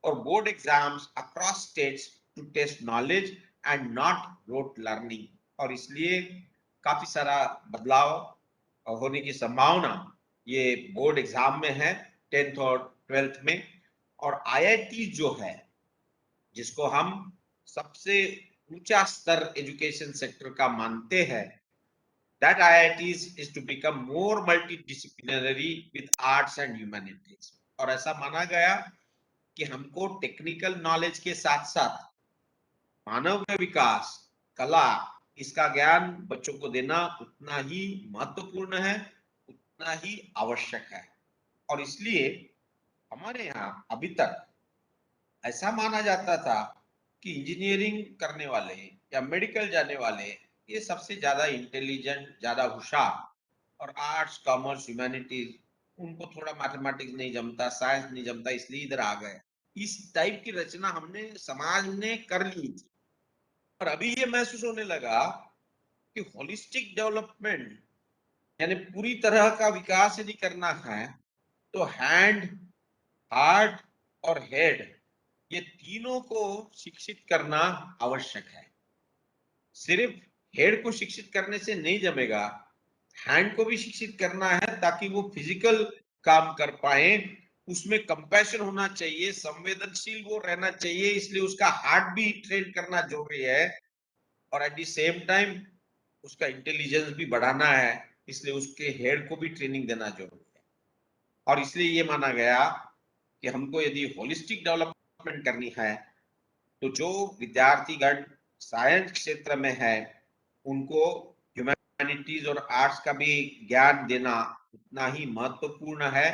और board exams across states to test knowledge and not rote learning, और इसलिए काफी सारा बदलाव होने की संभावना ये बोर्ड एग्जाम में है, 10th और 12th में। और आईआईटी जो है, जिसको हम सबसे ऊंचा स्तर एजुकेशन सेक्टर का मानते हैं, that IITs is to become more multidisciplinary with arts and humanities। और ऐसा माना गया कि हमको टेक्निकल नॉलेज के साथ साथ मानव विकास, कला, इसका ज्ञान बच्चों को देना उतना ही महत्वपूर्ण है, उतना ही आवश्यक है। और इसलिए हमारे यहाँ अभी तक ऐसा माना जाता था कि इंजीनियरिंग करने वाले या मेडिकल जाने वाले ये सबसे ज्यादा इंटेलिजेंट, ज्यादा होशियार, और आर्ट्स, कॉमर्स, ह्यूमैनिटीज उनको थोड़ा मैथमेटिक्स नहीं जमता, साइंस नहीं जमता, इसलिए इधर आ गए। इस टाइप की रचना हमने समाज ने कर ली थी। और अभी ये महसूस होने लगा कि होलिस्टिक डेवलपमेंट, यानी पूरी तरह का विकास यदि करना है तो हैंड, हार्ट और हेड, ये तीनों को शिक्षित करना आवश्यक है। सिर्फ हेड को शिक्षित करने से नहीं जमेगा, हैंड को भी शिक्षित करना है ताकि वो फिजिकल काम कर पाए, उसमें कंपैशन होना चाहिए, संवेदनशील वो रहना चाहिए, इसलिए उसका हार्ट भी ट्रेन करना जरूरी है। और एट द सेम टाइम उसका इंटेलिजेंस भी बढ़ाना है, इसलिए उसके हेड को भी ट्रेनिंग देना जरूरी है। और इसलिए ये माना गया कि हमको यदि होलिस्टिक डेवलपमेंट करनी है तो जो विद्यार्थीगण साइंस क्षेत्र में है उनको ह्यूमैनिटीज और आर्ट्स का भी ज्ञान देना उतना ही महत्वपूर्ण है,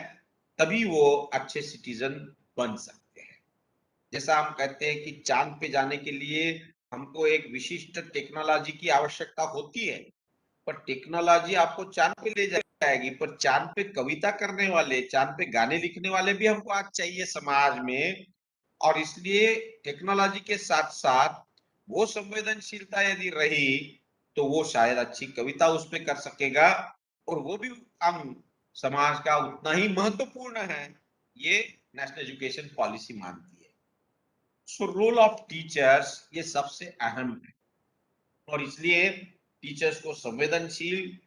तभी वो अच्छे सिटीजन बन सकते हैं। जैसा हम कहते हैं कि चांद पे जाने के लिए हमको एक विशिष्ट टेक्नोलॉजी की आवश्यकता होती है, पर टेक्नोलॉजी आपको चांद पे ले जाएगी, पर चांद पे कविता करने वाले, चांद पे गाने लिखने वाले भी हमको आज चाहिए समाज में। और इसलिए टेक्नोलॉजी के साथ साथ वो संवेदनशीलता यदि रही तो वो शायद अच्छी कविता उसमें कर सकेगा, और वो भी काम समाज का उतना ही महत्वपूर्ण है, ये नेशनल एजुकेशन पॉलिसी मानती है। सो रोल ऑफ टीचर्स ये सबसे अहम है, और इसलिए टीचर्स को संवेदनशील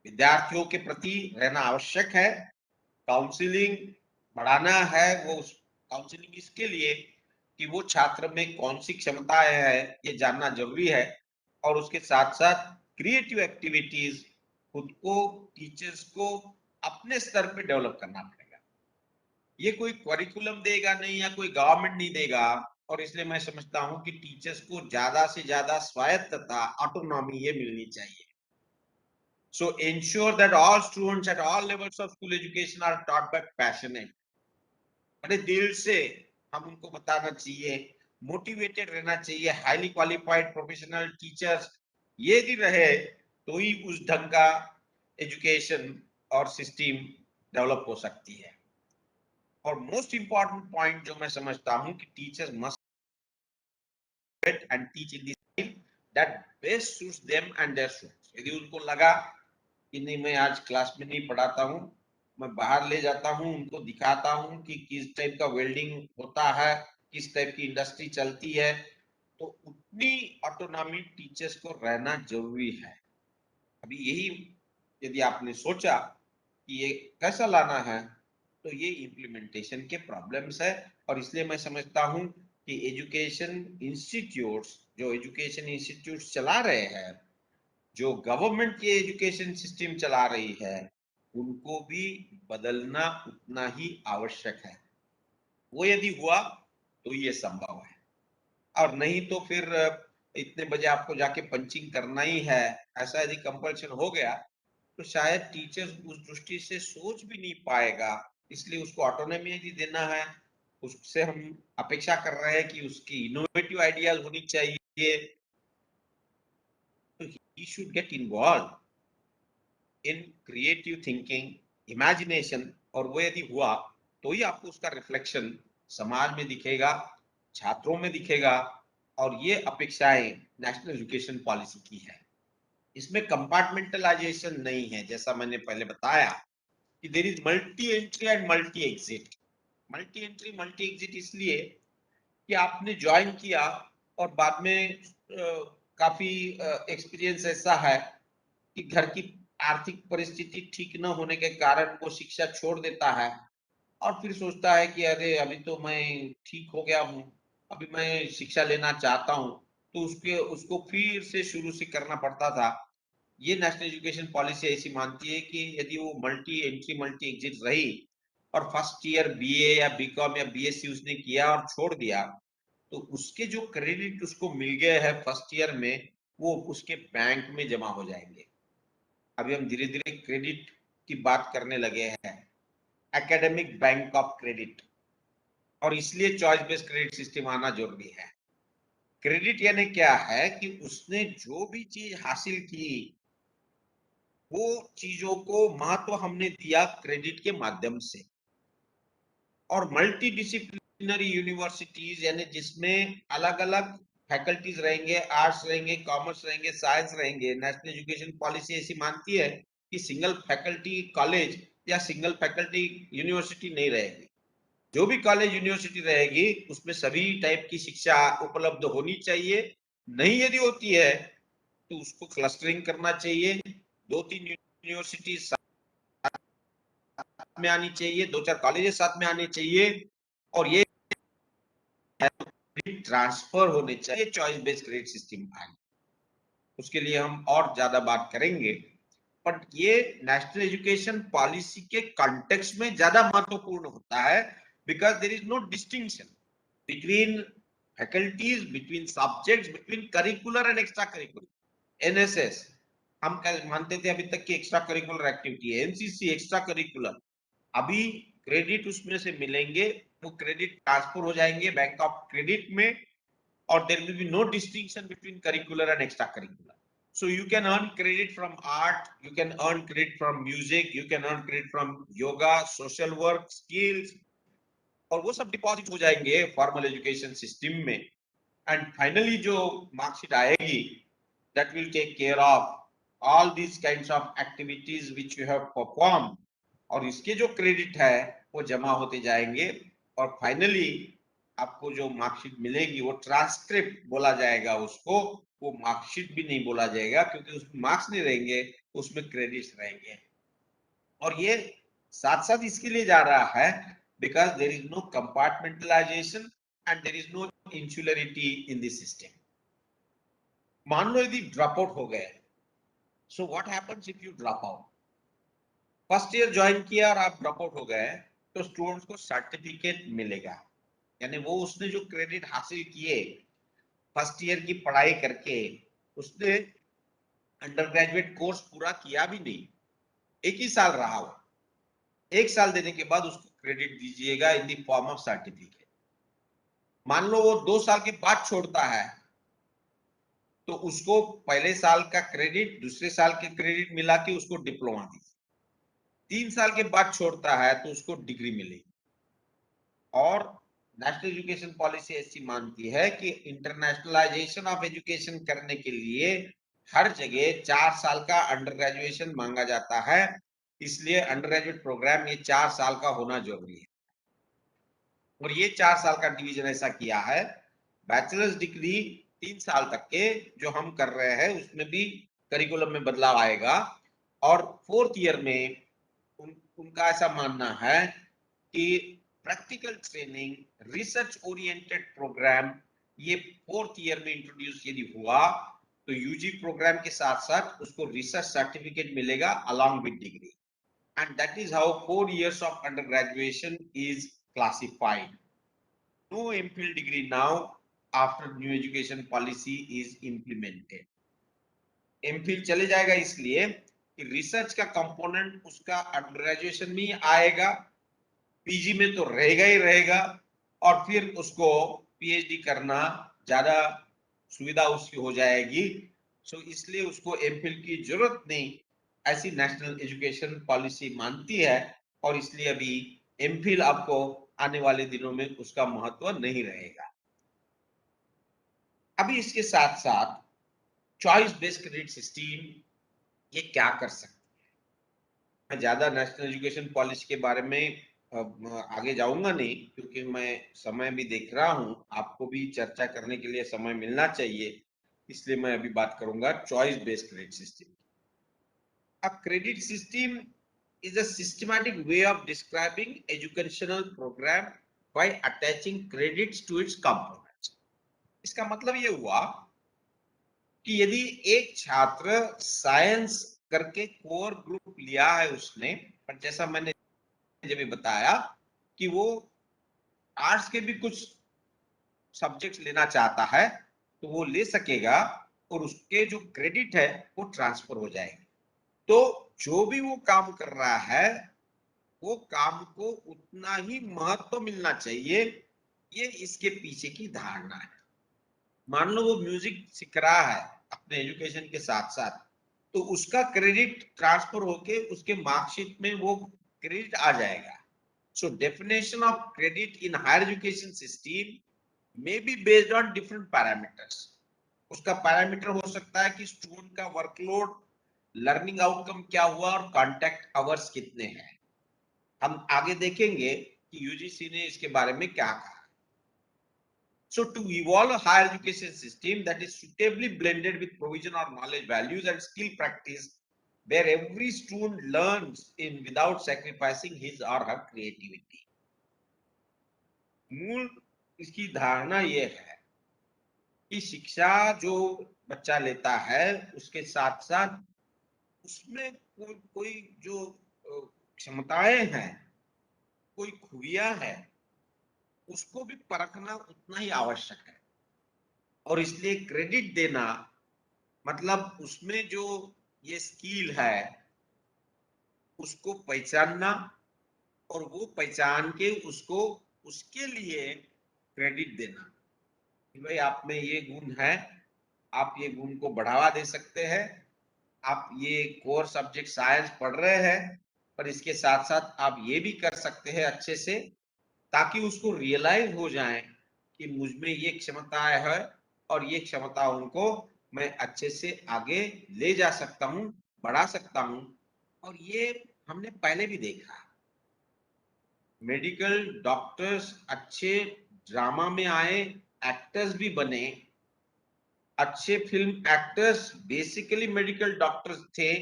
विद्यार्थियों के प्रति रहना आवश्यक है। काउंसलिंग बढ़ाना है, वो काउंसलिंग इसके लिए कि वो छात्र में कौन सी क्षमताएं है ये जानना जरूरी है, और उसके साथ साथ क्रिएटिव एक्टिविटीज खुद को टीचर्स को अपने स्तर पे डेवलप करना पड़ेगा। ये कोई करिकुलम देगा नहीं या कोई गवर्नमेंट नहीं देगा, और इसलिए मैं समझता हूं कि टीचर्स को ज्यादा से ज्यादा स्वायत्तता, ऑटोनॉमी ये मिलनी चाहिए। So ensure that all students at all levels of school education are taught by passionate, बड़े दिल से हम उनको बताना चाहिए, मोटिवेटेड रहना चाहिए, हाईली क्वालिफाइड प्रोफेशनल टीचर्स ये भी रहे तो ही उस ढंग का एजुकेशन और सिस्टम डेवलप हो सकती है। और मोस्ट इंपॉर्टेंट पॉइंट जो मैं समझता हूं कि teachers must and teach in the that best suits them and their students. यदि उनको लगा कि नहीं मैं आज क्लास में नहीं पढ़ाता हूँ, मैं बाहर ले जाता हूँ, उनको दिखाता हूँ कि किस टाइप का वेल्डिंग होता है, किस टाइप की इंडस्ट्री चलती है, तो उतनी ऑटोनॉमी टीचर्स को रहना जरूरी है। अभी यही यदि आपने सोचा कि ये कैसा लाना है, तो ये इम्प्लीमेंटेशन के प्रॉब्लम्स है। और इसलिए मैं समझता हूँ कि एजुकेशन इंस्टीट्यूट्स, जो एजुकेशन इंस्टीट्यूट्स चला रहे हैं, जो गवर्नमेंट की एजुकेशन सिस्टम चला रही है, उनको भी बदलना उतना ही आवश्यक है। वो यदि हुआ तो ये संभव है, और नहीं तो फिर इतने बजे आपको जाके पंचिंग करना ही है, ऐसा यदि कंपल्शन हो गया तो शायद टीचर्स उस दृष्टि से सोच भी नहीं पाएगा। इसलिए उसको ऑटोनॉमी यदि देना है, उससे हम अपेक्षा कर रहे हैं कि उसकी इनोवेटिव आइडियाज होनी चाहिए, तो he should get involved in creative thinking, imagination. और वो यदि हुआ तो ही आपको उसका रिफ्लेक्शन समाज में दिखेगा, छात्रों में दिखेगा, और ये अपेक्षाएं नेशनल एजुकेशन पॉलिसी की है। इसमें कंपार्टमेंटलाइजेशन नहीं है, जैसा मैंने पहले बताया कि there is multi entry and multi exit. Multi entry multi exit इसलिए कि आपने ज्वाइन किया और बाद में काफी एक्सपीरियंस ऐसा है कि घर की आर्थिक परिस्थिति ठीक न होने के कारण वो शिक्षा छोड़ देता है, और फिर सोचता है कि अरे अभी तो मैं ठीक हो गया हूँ, अभी मैं शिक्षा लेना चाहता हूँ, तो उसको फिर से शुरू से करना पड़ता था। ये नेशनल एजुकेशन पॉलिसी ऐसी मानती है कि यदि वो मल्टी एंट्री मल्टी एग्जिट रही और फर्स्ट ईयर बीए या बीकॉम या बीएससी उसने किया और छोड़ दिया, तो उसके जो क्रेडिट उसको मिल गए हैं फर्स्ट ईयर में, वो उसके बैंक में जमा हो जाएंगे। अभी हम धीरे धीरे क्रेडिट की बात करने लगे हैं, एकेडमिक बैंक ऑफ क्रेडिट, और इसलिए चॉइस बेस्ड क्रेडिट सिस्टम आना जरूरी है। क्रेडिट यानी क्या है कि उसने जो भी चीज हासिल की वो चीजों को महत्व हमने दिया क्रेडिट के माध्यम से। और मल्टी डिसिप्लिनरी यूनिवर्सिटीज यानी जिसमें अलग अलग फैकल्टीज रहेंगे, आर्ट्स रहेंगे, कॉमर्स रहेंगे, साइंस रहेंगे। नेशनल एजुकेशन पॉलिसी ऐसी मानती है कि सिंगल फैकल्टी कॉलेज या सिंगल फैकल्टी यूनिवर्सिटी नहीं रहेगी। जो भी कॉलेज यूनिवर्सिटी रहेगी उसमें सभी टाइप की शिक्षा उपलब्ध होनी चाहिए। नहीं यदि होती है तो उसको क्लस्टरिंग करना चाहिए, 2-3 यूनिवर्सिटी साथ में आनी चाहिए, 2-4 कॉलेजेस साथ में आने चाहिए, और ये ट्रांसफर होने चाहिए, चॉइस बेस्ड क्रेडिट सिस्टम आए। उसके लिए हम और ज्यादा बात करेंगे। बट ये नेशनल एजुकेशन पॉलिसी के कॉन्टेक्स्ट में ज्यादा महत्वपूर्ण होता है, because there is no distinction between faculties, between subjects, between curricular and extra curricular. NSS हम मानते थे अभी तक की एक्स्ट्रा करिकुलर एक्टिविटी है, एनसीसी एक्स्ट्रा करिकुलर, अभी क्रेडिट उसमें से मिलेंगे, वो क्रेडिट ट्रांसफर हो जाएंगे बैंक ऑफ क्रेडिट में, और there will be no distinction between curricular and extracurricular. So you can earn credit from art, you can earn credit from music, you can earn credit from yoga, social work, skills, और वो सब deposit हो जाएंगे formal education system में। And finally जो marksheet आएगी, that will take care of all these kinds of activities which you have performed, और इसके जो क्रेडिट है वो जमा होते जाएंगे, और फाइनली आपको जो मार्कशीट मिलेगी वो ट्रांसक्रिप्ट बोला जाएगा उसको, वो मार्कशीट भी नहीं बोला जाएगा, क्योंकि उसमें मार्क्स नहीं रहेंगे, उसमें क्रेडिट्स रहेंगे। और ये साथ साथ इसके लिए जा रहा है because there is no compartmentalisation and there is no insularity in this system. मान लो यदि ड्रॉप आउट हो गए, so what happens if you drop out? First year join किया और आप ड्रॉप आउट हो गए, तो स्टूडेंट्स को सर्टिफिकेट मिलेगा, यानी वो उसने जो क्रेडिट हासिल किए फर्स्ट ईयर की पढ़ाई करके, उसने अंडर ग्रेजुएट कोर्स पूरा किया भी नहीं, एक ही साल रहा हो, एक साल देने के बाद उसको क्रेडिट दीजिएगा in the form of certificate. मान लो वो 2 साल के बाद छोड़ता है, तो उसको पहले साल का क्रेडिट, दूसरे साल के क्रेडिट मिला के उसको डिप्लोमा दीजिए। 3 साल के बाद छोड़ता है तो उसको डिग्री मिलेगी। और नेशनल एजुकेशन पॉलिसी ऐसी मानती है कि इंटरनेशनलाइजेशन ऑफ एजुकेशन करने के लिए हर जगह 4 साल का अंडर ग्रेजुएशन मांगा जाता है, इसलिए अंडर ग्रेजुएट प्रोग्राम ये 4 साल का होना जरूरी है। और ये 4 साल का डिवीजन ऐसा किया है, बैचलर्स डिग्री 3 साल तक के जो हम कर रहे हैं उसमें भी करिकुलम में बदलाव आएगा, और 4th ईयर में उनका ऐसा मानना है कि practical training, research oriented program ये 4th ईयर में इंट्रोड्यूस यदि हुआ तो यूजी प्रोग्राम के साथ साथ उसको रिसर्च सर्टिफिकेट मिलेगा along with degree, and that is how 4 years of undergraduation is classified. No MPhil degree now after new education policy is implemented. MPhil चले जाएगा इसलिए कि रिसर्च का कंपोनेंट उसका अंडर ग्रेजुएशन में आएगा, पीजी में तो रहेगा ही रहेगा, और फिर उसको पीएचडी करना ज्यादा सुविधा उसकी हो जाएगी। सो इसलिए उसको एमफिल की जरूरत नहीं, ऐसी नेशनल एजुकेशन पॉलिसी मानती है, और इसलिए अभी एमफिल आपको आने वाले दिनों में उसका महत्व नहीं रहेगा। अभी इसके साथ साथ चॉइस बेस्ड क्रेडिट सिस्टम ये क्या कर सकते हैं? मैं ज्यादा नेशनल एजुकेशन पॉलिसी के बारे में आगे जाऊंगा नहीं, क्योंकि मैं समय भी देख रहा हूं, आपको भी चर्चा करने के लिए समय मिलना चाहिए, इसलिए मैं अभी बात करूंगा choice based credit system. A credit system is a systematic way of describing educational program by attaching credits to its components. इसका मतलब ये हुआ कि यदि एक छात्र साइंस करके कोर ग्रुप लिया है उसने, पर जैसा मैंने जब बताया कि वो आर्ट्स के भी कुछ सब्जेक्ट्स लेना चाहता है तो वो ले सकेगा, और उसके जो क्रेडिट है वो ट्रांसफर हो जाएंगे। तो जो भी वो काम कर रहा है वो काम को उतना ही महत्व मिलना चाहिए, ये इसके पीछे की धारणा है। मान लो वो म्यूजिक सीख रहा है अपने एजुकेशन के साथ साथ, तो उसका क्रेडिट ट्रांसफर होके उसके मार्कशीट में वो क्रेडिट आ जाएगा। So definition of credit in higher education system may be based on different parameters. उसका पैरामीटर हो सकता है कि स्टूडेंट का वर्कलोड, लर्निंग आउटकम क्या हुआ, और कॉन्टैक्ट आवर्स कितने हैं। हम आगे देखेंगे कि यूजीसी ने इसके बारे में क्या कहा। So to evolve a higher education system that is suitably blended with provision of knowledge, values and skill practice, where every student learns in without sacrificing his or her creativity. मूल इसकी धारणा ये है कि शिक्षा जो बच्चा लेता है उसके साथ साथ उसमें कोई जो क्षमताएं हैं, कोई खूबियां हैं, उसको भी परखना उतना ही आवश्यक है। और इसलिए क्रेडिट देना मतलब उसमें जो ये स्किल है उसको पहचानना, और वो पहचान के उसको उसके लिए क्रेडिट देना कि भाई आप में ये गुण है, आप ये गुण को बढ़ावा दे सकते हैं, आप ये कोर सब्जेक्ट साइंस पढ़ रहे हैं पर इसके साथ साथ आप ये भी कर सकते हैं अच्छे से, ताकि उसको रियलाइज हो जाए कि मुझ में ये क्षमताएं है और ये क्षमता उनको मैं अच्छे से आगे ले जा सकता हूँ, बढ़ा सकता हूँ। और ये हमने पहले भी देखा, मेडिकल डॉक्टर्स अच्छे ड्रामा में आए, एक्टर्स भी बने, अच्छे film actors basically medical doctors थे।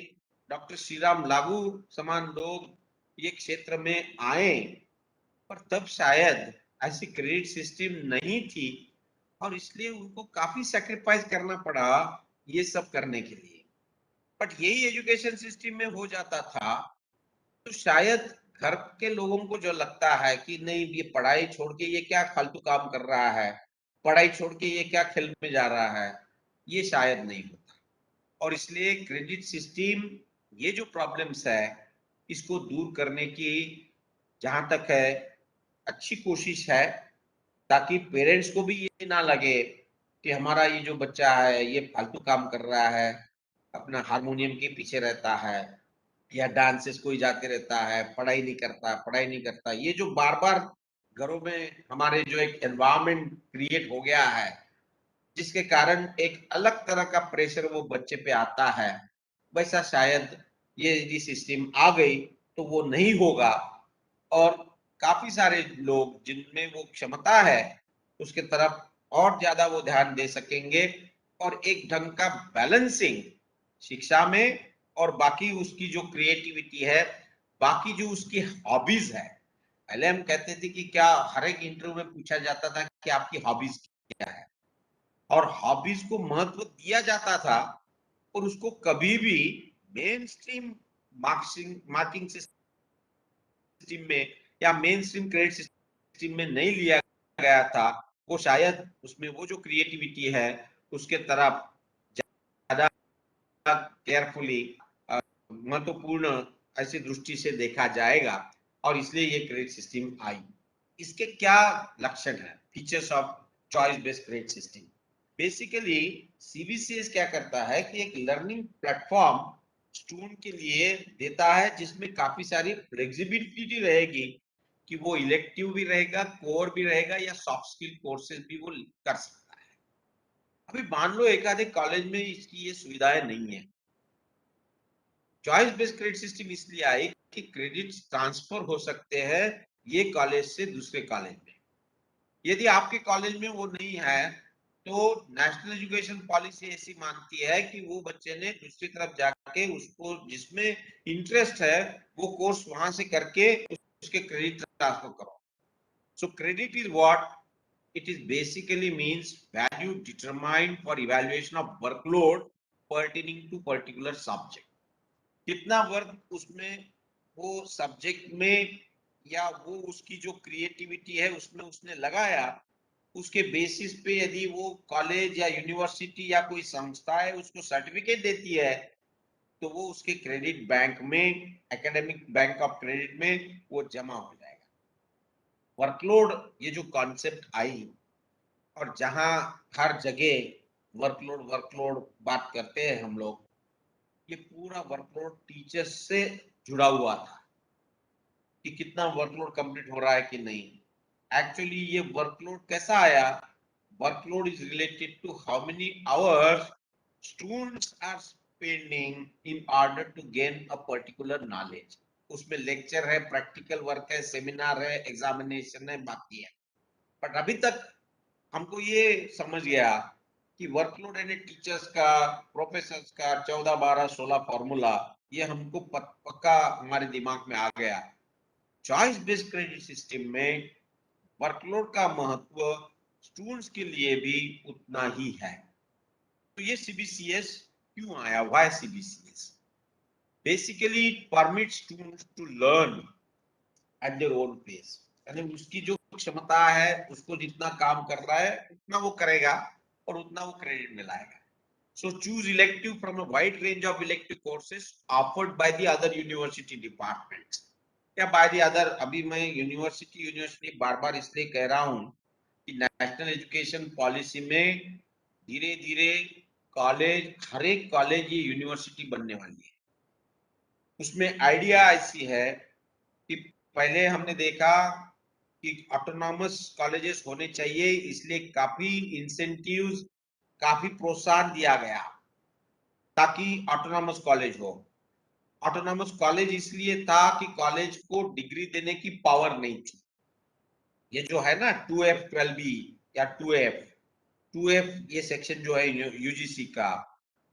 डॉक्टर श्री राम लागू समान लोग ये क्षेत्र में आए, पर तब शायद ऐसी क्रेडिट सिस्टम नहीं थी और इसलिए उनको काफी सेक्रीफाइस करना पड़ा ये सब करने के लिए। बट यही एजुकेशन सिस्टम में हो जाता था तो शायद घर के लोगों को जो लगता है कि नहीं ये पढ़ाई छोड़ के ये क्या फालतू काम कर रहा है, पढ़ाई छोड़ के ये क्या खेल में जा रहा है, ये शायद नहीं होता। और इसलिए क्रेडिट सिस्टम ये जो प्रॉब्लम्स है इसको दूर करने की जहां तक है अच्छी कोशिश है, ताकि पेरेंट्स को भी ये ना लगे कि हमारा ये जो बच्चा है ये फालतू काम कर रहा है, अपना हारमोनियम के पीछे रहता है या डांसेस कोई जाते रहता है, पढ़ाई नहीं करता, पढ़ाई नहीं करता। ये जो बार बार घरों में हमारे जो एक एनवायरमेंट क्रिएट हो गया है जिसके कारण एक अलग तरह का प्रेशर वो बच्चे पे आता है, वैसा शायद ये यदि सिस्टम आ गई तो वो नहीं होगा। और काफी सारे लोग जिनमें वो क्षमता है उसके तरफ और ज्यादा वो ध्यान दे सकेंगे, और एक ढंग का बैलेंसिंग शिक्षा में और बाकी उसकी जो क्रिएटिविटी है, बाकी जो उसकी हॉबीज है। पहले हम कहते थे कि क्या हर एक इंटरव्यू में पूछा जाता था कि आपकी हॉबीज क्या है, और हॉबीज को महत्व दिया जाता था और उसको कभी भी मेन स्ट्रीम मार्किंग सिस्टम में या मेन स्ट्रीम क्रेडिट सिस्टम में नहीं लिया गया था। वो शायद उसमें वो जो क्रिएटिविटी है उसके तरफ ज्यादा केयरफुली महत्वपूर्ण ऐसी दृष्टि से देखा जाएगा, और इसलिए ये क्रेडिट सिस्टम आई। इसके क्या लक्षण है, features of choice based credit system? Basically CBCS क्या करता है कि एक लर्निंग प्लेटफॉर्म स्टूडेंट के लिए देता है जिसमें काफी सारी फ्लेक्सिबिलिटी रहेगी कि वो इलेक्टिव भी रहेगा, कोर भी रहेगा, या सॉफ्ट स्किल कोर्सेज भी वो कर सकता है। अभी मान लो एक आधे कॉलेज में इसकी ये सुविधाएं नहीं है, चॉइस बेस्ड क्रेडिट सिस्टम इसलिए आई कि क्रेडिट ट्रांसफर हो सकते हैं ये कॉलेज से दूसरे कॉलेज में। यदि आपके कॉलेज में वो नहीं है तो नेशनल एजुकेशन पॉलिसी ऐसी मानती है कि वो बच्चे ने दूसरी तरफ जाके उसको जिसमें इंटरेस्ट है वो कोर्स वहां से करके उसके क्रेडिट ट्रांसफर करो। सो credit is what it is basically means value determined for evaluation of workload pertaining to particular subject। कितना वर्क उसमें वो सब्जेक्ट में या वो उसकी जो क्रिएटिविटी है उसमें उसने लगाया, उसके बेसिस पे यदि वो कॉलेज या यूनिवर्सिटी या कोई संस्था है उसको सर्टिफिकेट देती है तो वो उसके क्रेडिट बैंक में, एकेडमिक बैंक ऑफ क्रेडिट में वो जमा हो जाएगा। वर्कलोड ये जो कॉन्सेप्ट आई और जहां हर जगह वर्कलोड वर्कलोड बात करते हैं हम लोग, ये पूरा वर्कलोड टीचर्स से जुड़ा हुआ था कि कितना वर्कलोड कंप्लीट हो रहा है कि नहीं। एक्चुअली ये वर्कलोड कैसा आया, workload is related to how many hours students are spending in order to gain a particular knowledge. उसमें लेक्चर है, प्रैक्टिकल वर्क है, सेमिनार है, एग्जामिनेशन है, बाकी है। बट अभी तक हमको ये समझ गया कि वर्कलोड यानी टीचर्स का, प्रोफेसर्स का 14 12 16 फॉर्मूला, ये हमको पक्का हमारे दिमाग में आ गया। चॉइस बेस्ड क्रेडिट सिस्टम में वर्कलोड का महत्व स्टूडेंट्स के लिए भी उतना ही है। तो ये सीबीसीएस क्यों आया, why CBCS? Basically it permits students to learn at their own pace. यानी उसकी जो क्षमता है, उसको जितना काम कर रहा है उतना वो करेगा और उतना वो credit मिलाएगा. So choose elective from a wide range of elective courses offered by the other university departments. या by the other, अभी मैं यूनिवर्सिटी बार-बार इसलिए कह रहा हूँ कि नेशनल एजुकेशन पॉलिसी में धीरे-धीरे कॉलेज, हर एक कॉलेज ये यूनिवर्सिटी बनने वाली है. उसमें आइडिया ऐसी है कि पहले हमने देखा कि ऑटोनॉमस कॉलेजेस होने चाहिए, इसलिए काफी इंसेंटिव्स, काफी प्रोत्साहन दिया गया ताकि ऑटोनॉमस कॉलेज हो. ऑटोनॉमस कॉलेज इसलिए था कि कॉलेज को डिग्री देने की पावर नहीं थी. ये जो है ना 2F 12B या 2F ये सेक्शन जो है यूजीसी का,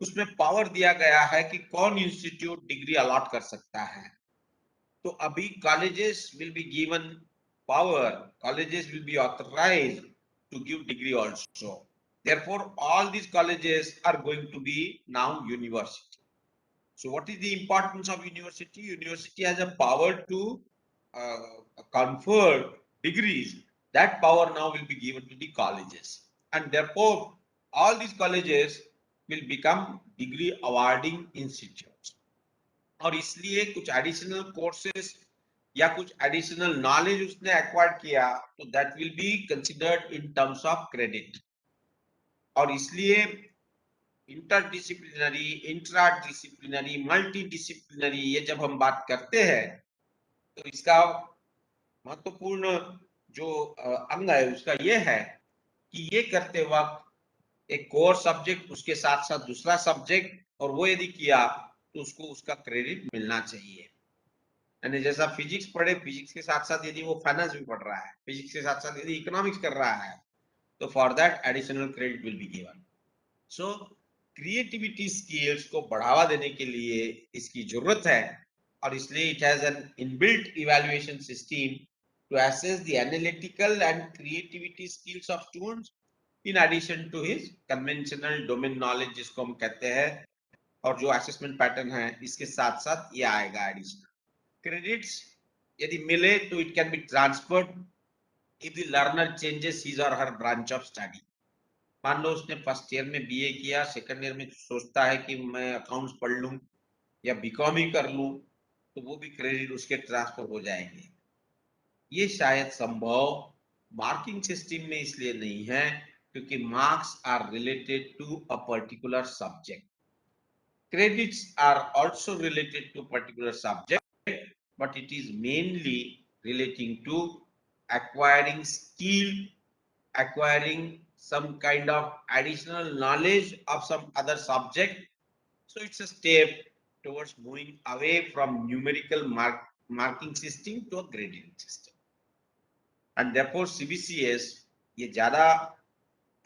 उसमें पावर दिया गया है कि कौन इंस्टीट्यूट डिग्री अलॉट कर सकता है. तो अभी colleges will be given power, colleges will be authorised to give degree also. Therefore, all these colleges are going to be now university. So what is the importance of university? University has a power to confer degrees. That power now will be given to the colleges. And therefore, all these colleges will become degree awarding institutes. और इसलिए कुछ additional courses या कुछ additional knowledge उसने acquire किया तो that will be considered in terms of credit. और इसलिए इंटरडिसिप्लिनरी, इंट्राडिसिप्लिनरी, मल्टीडिसिप्लिनरी ये जब हम बात करते हैं तो इसका महत्वपूर्ण जो अंग है उसका ये है कि ये करते वक्त एक कोर सब्जेक्ट, उसके साथ साथ दूसरा सब्जेक्ट, और वो यदि किया तो उसको उसका क्रेडिट मिलना चाहिए. यानी जैसा फिजिक्स पढ़े, फिजिक्स के साथ साथ यदि वो फाइनेंस भी पढ़ रहा है, फिजिक्स के साथ साथ यदि इकोनॉमिक्स कर रहा है, तो for that additional credit will be given. So creativity skills को बढ़ावा देने के लिए इसकी जरूरत है, और इसलिए it has an inbuilt evaluation system to assess the analytical and creativity skills of students in addition to his conventional domain knowledge, जिसको हम कहते हैं. और जो असेसमेंट पैटर्न है इसके साथ साथ ये आएगा एडिशनल क्रेडिट्स. यदि मिले तो it can be transferred if the learner changes his और हर ब्रांच ऑफ स्टडी. मान लो उसने फर्स्ट ईयर में बीए किया, सेकंड ईयर में सोचता है कि मैं अकाउंट्स पढ़ लूं या बीकॉम ही कर लूं, तो वो भी क्रेडिट उसके ट्रांसफर हो जाएंगे. ये शायद संभव मार्किंग सिस्टम में इसलिए नहीं है क्योंकि marks are related to a particular subject. Credits are also related to particular subject, but it is mainly relating to acquiring skill, acquiring some kind of additional knowledge of some other subject. So it's a step towards moving away from numerical marking system to a grading system. And therefore CBCS ये ज्यादा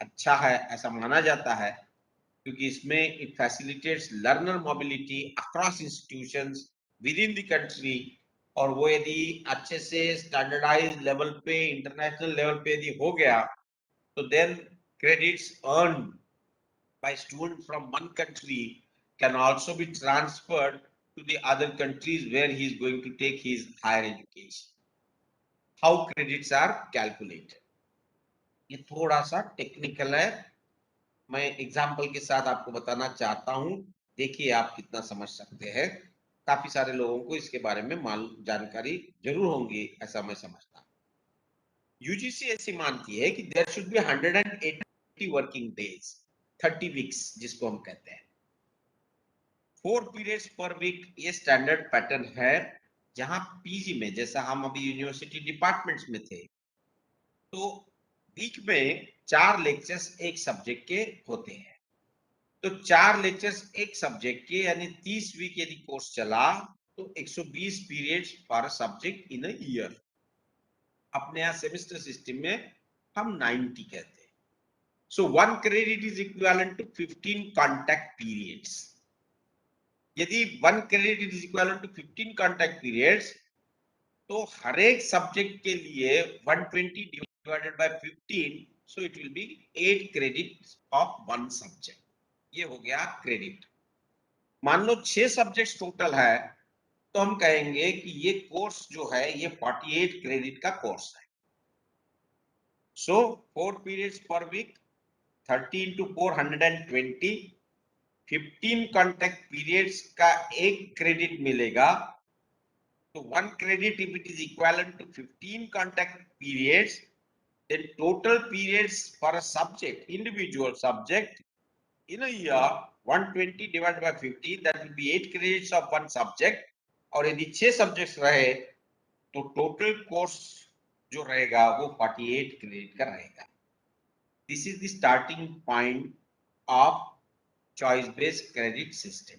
अच्छा है ऐसा माना जाता है क्योंकि इसमें it facilitates learner mobility across institutions within the country. और वो यदि अच्छे से स्टैंडर्डाइज लेवल पे, इंटरनेशनल लेवल पे यदि हो गया तो then credits earn by student from one country can also be transferred to the other countries where he is going to take his higher education. How credits are calculated, ये थोड़ा सा technical है, मैं एग्जाम्पल के साथ आपको बताना चाहता हूं. देखिए आप कितना समझ सकते हैं. काफी सारे लोगों को इसके बारे में मालूम, जानकारी जरूर होंगी ऐसा मैं समझता हूं. यूजीसी ऐसी मानती है कि there should be 180 working days, 30 weeks जिसको हम कहते हैं. 4 पीरियड्स पर वीक ये स्टैंडर्ड पैटर्न है. जहां पीजी में जैसा हम अभी यूनिवर्सिटी डिपार्टमेंट्स में थे तो वीक में 4 लेक्चर्स एक सब्जेक्ट के होते हैं. तो 4 लेक्चर्स एक सब्जेक्ट के, यानी 30 वीक यदि कोर्स चला तो 120 पीरियड्स पर सब्जेक्ट इन अ ईयर. अपने यहाँ सेमेस्टर सिस्टम में हम 90 कहते हैं. So 1 credit is equivalent to 15 contact periods. यदि 1 credit is equivalent to 15 contact periods तो हर एक सब्जेक्ट के लिए 120 divided by 15, so it will be 8 credits of one subject. ये हो गया क्रेडिट. मान लो 6 सब्जेक्ट्स टोटल है, तो हम कहेंगे कि ये कोर्स जो है ये 48 क्रेडिट का कोर्स है। So 4 periods per week, 30 into 4 120, 15 contact periods का एक क्रेडिट मिलेगा। तो 1 credit if it is equivalent to 15 contact periods, then total periods for a subject, individual subject in a year 120 divided by 15, that will be 8 credits of one subject। और यदि 6 subjects रहे तो total course जो रहेगा वो 48 credit का रहेगा। This is the starting point of choice based credit system.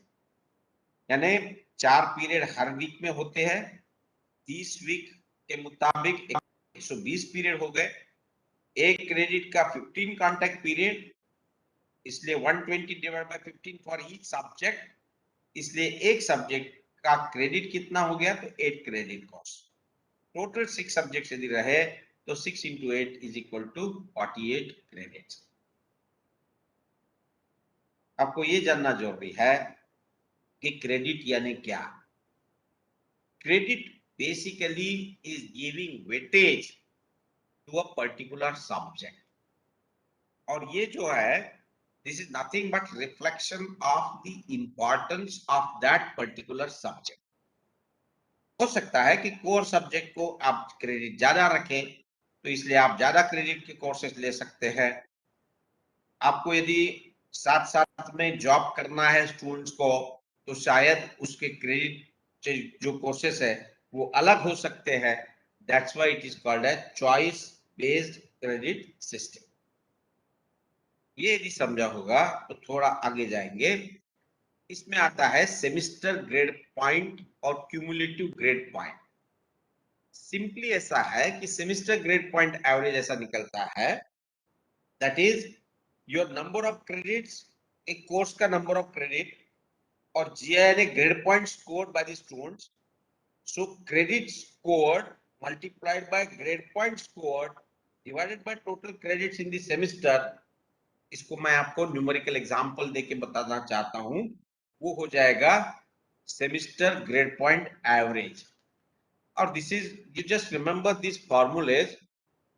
यानी 4 पीरियड हर वीक में होते हैं, 30 वीक के मुताबिक 120 पीरियड हो गए। एक क्रेडिट का 15 कॉन्टेक्ट पीरियड, इसलिए 120 divide by 15 for each subject, इसलिए एक सब्जेक्ट का क्रेडिट कितना हो गया, तो 8 क्रेडिट कोर्स। टोटल 6 सब्जेक्ट यदि रहे तो 6 into 8 is equal to 48 credit. आपको ये जानना जरूरी है कि क्रेडिट यानी क्या। Credit basically is giving weightage to a particular subject, और ये जो है this is nothing but reflection of the importance of that particular subject। हो सकता है कि कोर सब्जेक्ट को आप क्रेडिट ज्यादा रखें, तो इसलिए आप ज्यादा क्रेडिट के कोर्सेज ले सकते हैं। आपको यदि साथ साथ में जॉब करना है स्टूडेंट्स को, तो शायद उसके क्रेडिट जो कोर्सेस है वो अलग हो सकते हैं। That's why it is called as choice based credit system. ये यदि समझा होगा तो थोड़ा आगे जाएंगे। इसमें आता है सेमिस्टर ग्रेड पॉइंट और क्यूमुलेटिव ग्रेड पॉइंट। सिंपली ऐसा है कि सेमिस्टर ग्रेड पॉइंट एवरेज ऐसा निकलता है, that is your number of credits, एक कोर्स का नंबर ऑफ क्रेडिट, और जीआई यानी grade point scored by the students. So credit scored multiplied by grade point scored divided by total credits in the semester. इसको मैं आपको numerical example देके बताना चाहता हूं। वो हो जाएगा सेमेस्टर ग्रेड पॉइंट एवरेज। और this is, you just remember this formulas,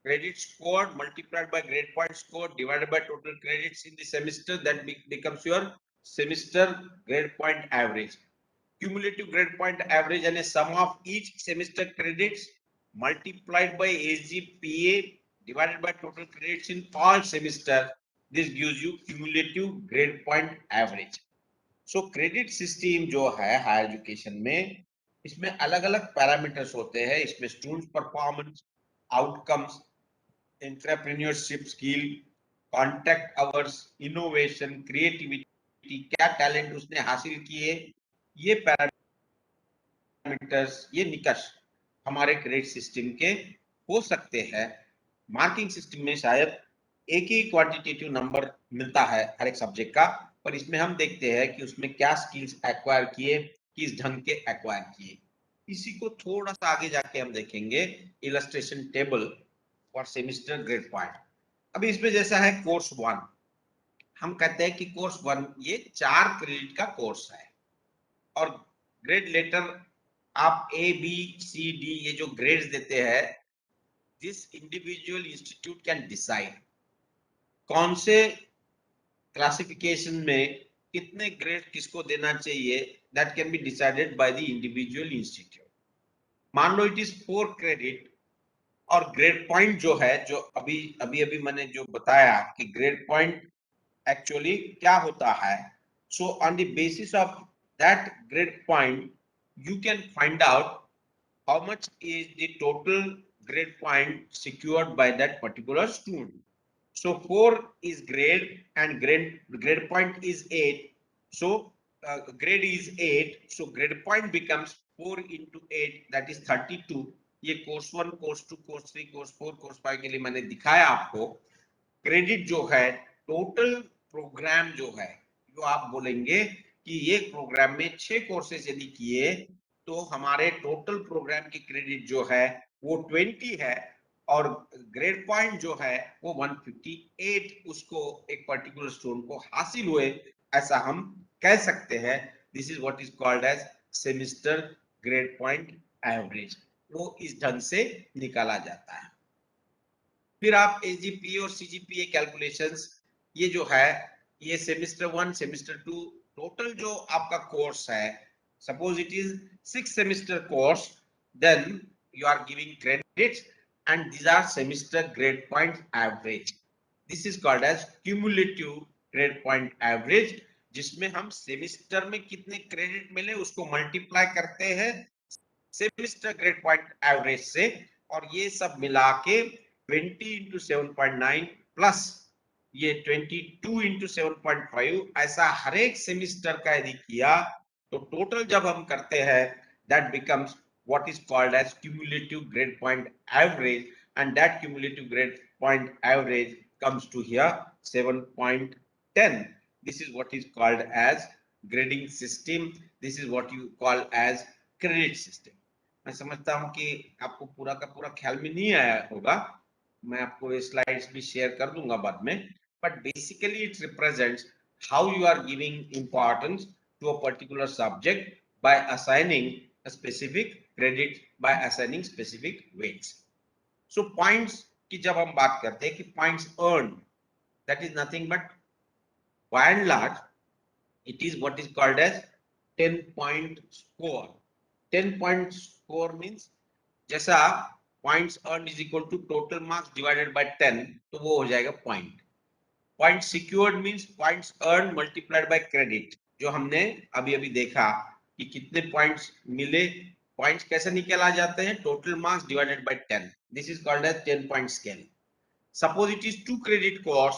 credit scored multiplied by grade point score divided by total credits in the semester, that becomes your semester grade point average। Cumulative grade point average and a sum of each semester credits multiplied by AGPA divided by total credits in all semester, this gives you cumulative grade point average। So credit system जो है higher education में, इसमें अलग अलग parameters होते हैं। इसमें student performance, outcomes, entrepreneurship skill, contact hours, innovation, creativity, क्या टैलेंट उसने हासिल किए, ये पैरामीटर्स, ये निकष हमारे क्रेडिट सिस्टम के हो सकते हैं। मार्किंग सिस्टम में शायद एक ही क्वांटिटेटिव नंबर मिलता है हर एक सब्जेक्ट का, पर इसमें हम देखते हैं कि उसमें क्या स्किल्स एक्वायर किए, किस ढंग के एक्वायर किए। इसी को थोड़ा सा आगे जाके हम देखेंगे, illustration table for semester grade point. अभी इसमें जैसा है कोर्स 1, हम कहते हैं कि कोर्स 1 ये 4 क्रेडिट का कोर्स है, और ग्रेड लेटर आप ए बी सी डी ये जो ग्रेड्स देते हैं, this individual institute can decide कौन से क्लासिफिकेशन में कितने ग्रेड किसको देना चाहिए, that can be decided by the individual institute. मान लो इट इज 4 क्रेडिट, और ग्रेड पॉइंट जो है, जो अभी मैंने जो बताया कि ग्रेड पॉइंट एक्चुअली क्या होता है। So on the basis of that grade point you can find out how much is the total grade point secured by that particular student. So 4 is grade, and grade point is 8. So grade is 8. So grade point becomes 4 into 8, that is 32. ये course 1, course 2, course 3, course 4, course 5 के लिए मैंने दिखाया आपको। Credit जो है total programme जो है, जो आप बोलेंगे कि ये प्रोग्राम में 6 कोर्सेज यदि किए तो हमारे टोटल प्रोग्राम की क्रेडिट जो है वो 20 है, और ग्रेड पॉइंट जो है वो 158 उसको एक पर्टिकुलर स्टूडेंट को हासिल हुए, ऐसा हम कह सकते हैं। This is what is called as semester grade point average. वो इस ढंग से निकाला जाता है। फिर आप एजीपीए और सीजीपीए कैलकुलेशंस, ये जो है ये सेमिस्टर 1 सेमिस्टर 2 टोटल जो आपका कोर्स है, suppose it is 6 semester course, then you are giving credits and these are semester grade point average. This is called as cumulative grade point average, जिसमें हम semester में कितने क्रेडिट मिले उसको multiply करते हैं सेमिस्टर ग्रेड पॉइंट एवरेज से, और ये सब मिला के 20 इंटू 7.9 प्लस ये 22 इंटू 7.5, ऐसा हर एक सेमिस्टर का यदि किया तो टोटल जब हम करते हैं that becomes what is called as cumulative grade point average, and that cumulative grade point average comes to here 7.10. This is what is called as grading system. This is what you call as credit system. मैं समझता हूं कि आपको पूरा का पूरा ख्याल में नहीं आया होगा, मैं आपको ये स्लाइड्स भी शेयर कर दूंगा बाद में, but basically it represents how you are giving importance to a particular subject by assigning a specific credit, by assigning specific weights. So points की जब हम बात करते हैं कि points earned, that is nothing but by and large it is what is called as 10-point score. 10-point score means जैसा points earned is equal to total marks divided by 10, तो वो हो जाएगा point. Point secured means points earned multiplied by credit, जो हमने अभी अभी देखा कि कितने पॉइंट्स मिले, पॉइंट्स कैसे निकाला जाते हैं, total marks divided by 10. This is called as 10 point scale. Suppose it is 2 credit course,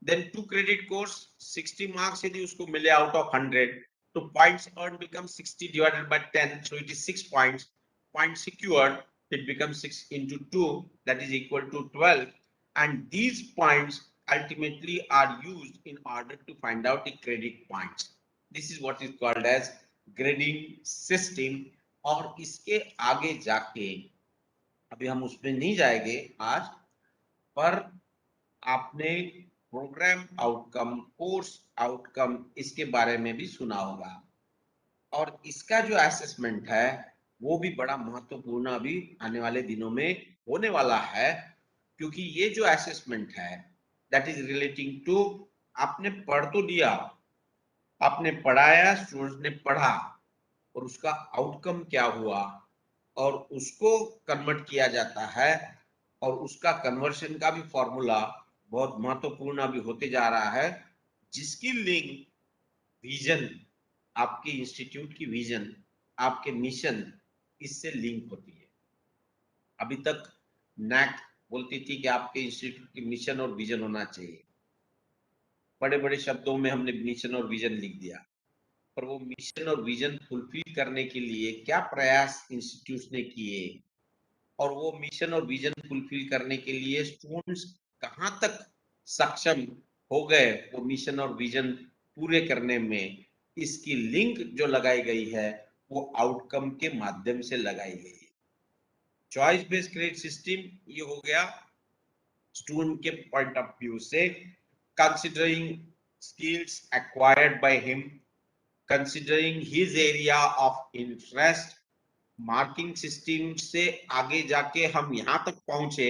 then 2 credit course 60 marks यदि उसको मिले आउट ऑफ 100, तो points earn become 60 divided by 10, so it is 6 points. Point secured, it becomes 6 into 2, that is equal to 12, and these points ultimately are used in order to find out the credit points. This is what is called as grading system. और इसके आगे जाके अभी हम उसमें नहीं जाएंगे आज, पर आपने प्रोग्राम आउटकम, कोर्स आउटकम, इसके बारे में भी सुना होगा, और इसका जो असेसमेंट है वो भी बड़ा महत्वपूर्ण अभी आने वाले दिनों में होने वाला है, क्योंकि ये जो असेसमेंट है दैट इज रिलेटिंग टू, आपने पढ़ तो दिया, आपने पढ़ाया, स्टूडेंट्स ने पढ़ा, और उसका आउटकम क्या हुआ, और उसको कन्वर्ट किया जाता है, और उसका कन्वर्शन का भी फॉर्मूला बहुत महत्वपूर्ण अभी होते जा रहा है, जिसकी लिंक विजन, आपके इंस्टीट्यूट की विजन, आपके मिशन, इससे लिंक होती है. अभी तक नैक बोलती थी कि आपके इंस्टीट्यूट की मिशन और विजन होना चाहिए, बड़े बड़े शब्दों में हमने मिशन और विजन लिख दिया, पर वो मिशन और विजन फुलफिल करने के लिए क्या प्रयास इंस्टीट्यूट ने किए, और वो मिशन और विजन फुलफिल करने के लिए स्टूडेंट्स कहां तक सक्षम हो गए वो मिशन और विजन पूरे करने में, इसकी लिंक जो लगाई गई है वो आउटकम के माध्यम से लगाई गई है. चॉइस बेस्ड क्रेडिट सिस्टम ये हो गया स्टूडेंट के पॉइंट ऑफ व्यू से, considering skills acquired by him, considering his area of interest. Marking system से आगे जाके हम यहाँ तक पहुंचे,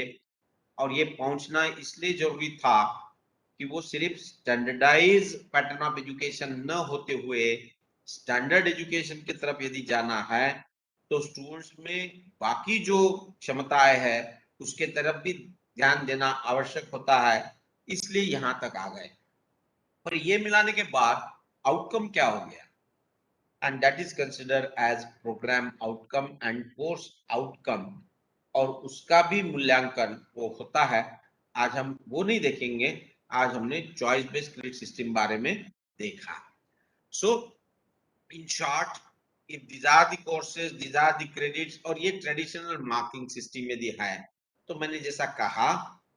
और ये पहुंचना इसलिए जरूरी था कि वो सिर्फ स्टैंडर्डाइज पैटर्न ऑफ एजुकेशन न होते हुए स्टैंडर्ड एजुकेशन की तरफ यदि जाना है तो स्टूडेंट्स में बाकी जो क्षमताएं है उसके तरफ भी ध्यान देना आवश्यक होता है, इसलिए यहाँ तक आ गए. पर ये मिलाने के बाद आउटकम क्या हो गया, and that is considered as program outcome and course outcome, और उसका भी मूल्यांकन वो होता है. आज हम वो नहीं देखेंगे, आज हमने चॉइस बेस्ड क्रेडिट सिस्टम बारे में देखा. So in short, if these are the courses, these are the credits, और ये ट्रेडिशनल मार्किंग सिस्टम यदि है, तो मैंने जैसा कहा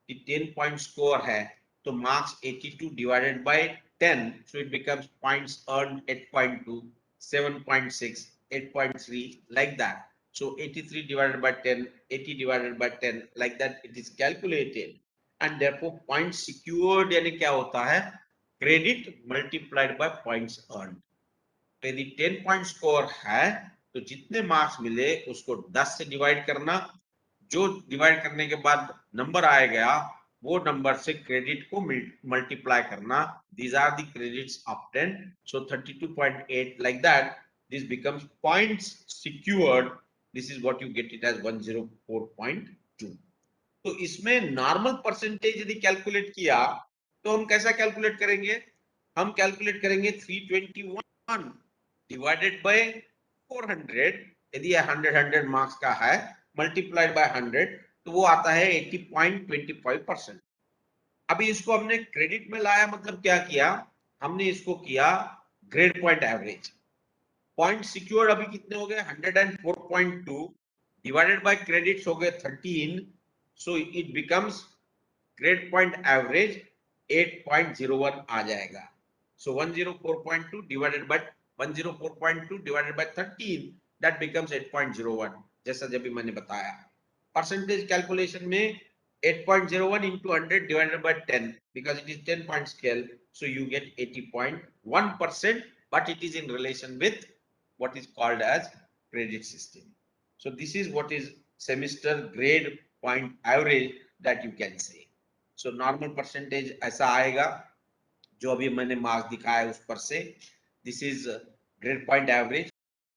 कि 10 पॉइंट स्कोर है तो marks 82 divided by 10, so it becomes points earned 8.2, 7.6, 8.3, like that. So 83 divided by 10, 80 divided by 10, like that it is calculated, and therefore points secured यानी क्या होता है, credit multiplied by points earned. तो यदि 10 point score है तो जितने marks मिले उसको 10 से डिवाइड करना, जो डिवाइड करने के बाद नंबर आएगा वो नंबर से क्रेडिट को मल्टीप्लाई करना. These are the credits obtained. So 32.8 like that. This becomes points secured. This is what you get it as 104.2. तो इसमें नॉर्मल परसेंटेज यदि कैलकुलेट किया तो हम कैसा कैलकुलेट करेंगे? हम कैलकुलेट करेंगे 321 डिवाइडेड बाय 400. यदि 100 मार्क्स का है मल्टीप्लाइड बाय 100 तो वो आता है 80.25%. अभी इसको हमने क्रेडिट में लाया, मतलब क्या किया? हमने इसको किया grade point average. Point secured अभी कितने हो गए? 104.2 डिवाइडेड बाय क्रेडिट्स हो गए 13. So it becomes grade point average 8.01 आ जाएगा. सो 104.2 divided by 104.2 divided by 13 that becomes 8.01. जैसा जब भी मैंने बताया परसेंटेज कैलकुलेशन में 8.01 into 100 divided by 10 because it is 10 point scale, so you get 80.1%, but it is in relation with what is called as credit system. So this is what is semester grade point average that you can say. So normal percentage ऐसा आएगा जो अभी मैंने marks दिखाया उस पर से. This is grade point average.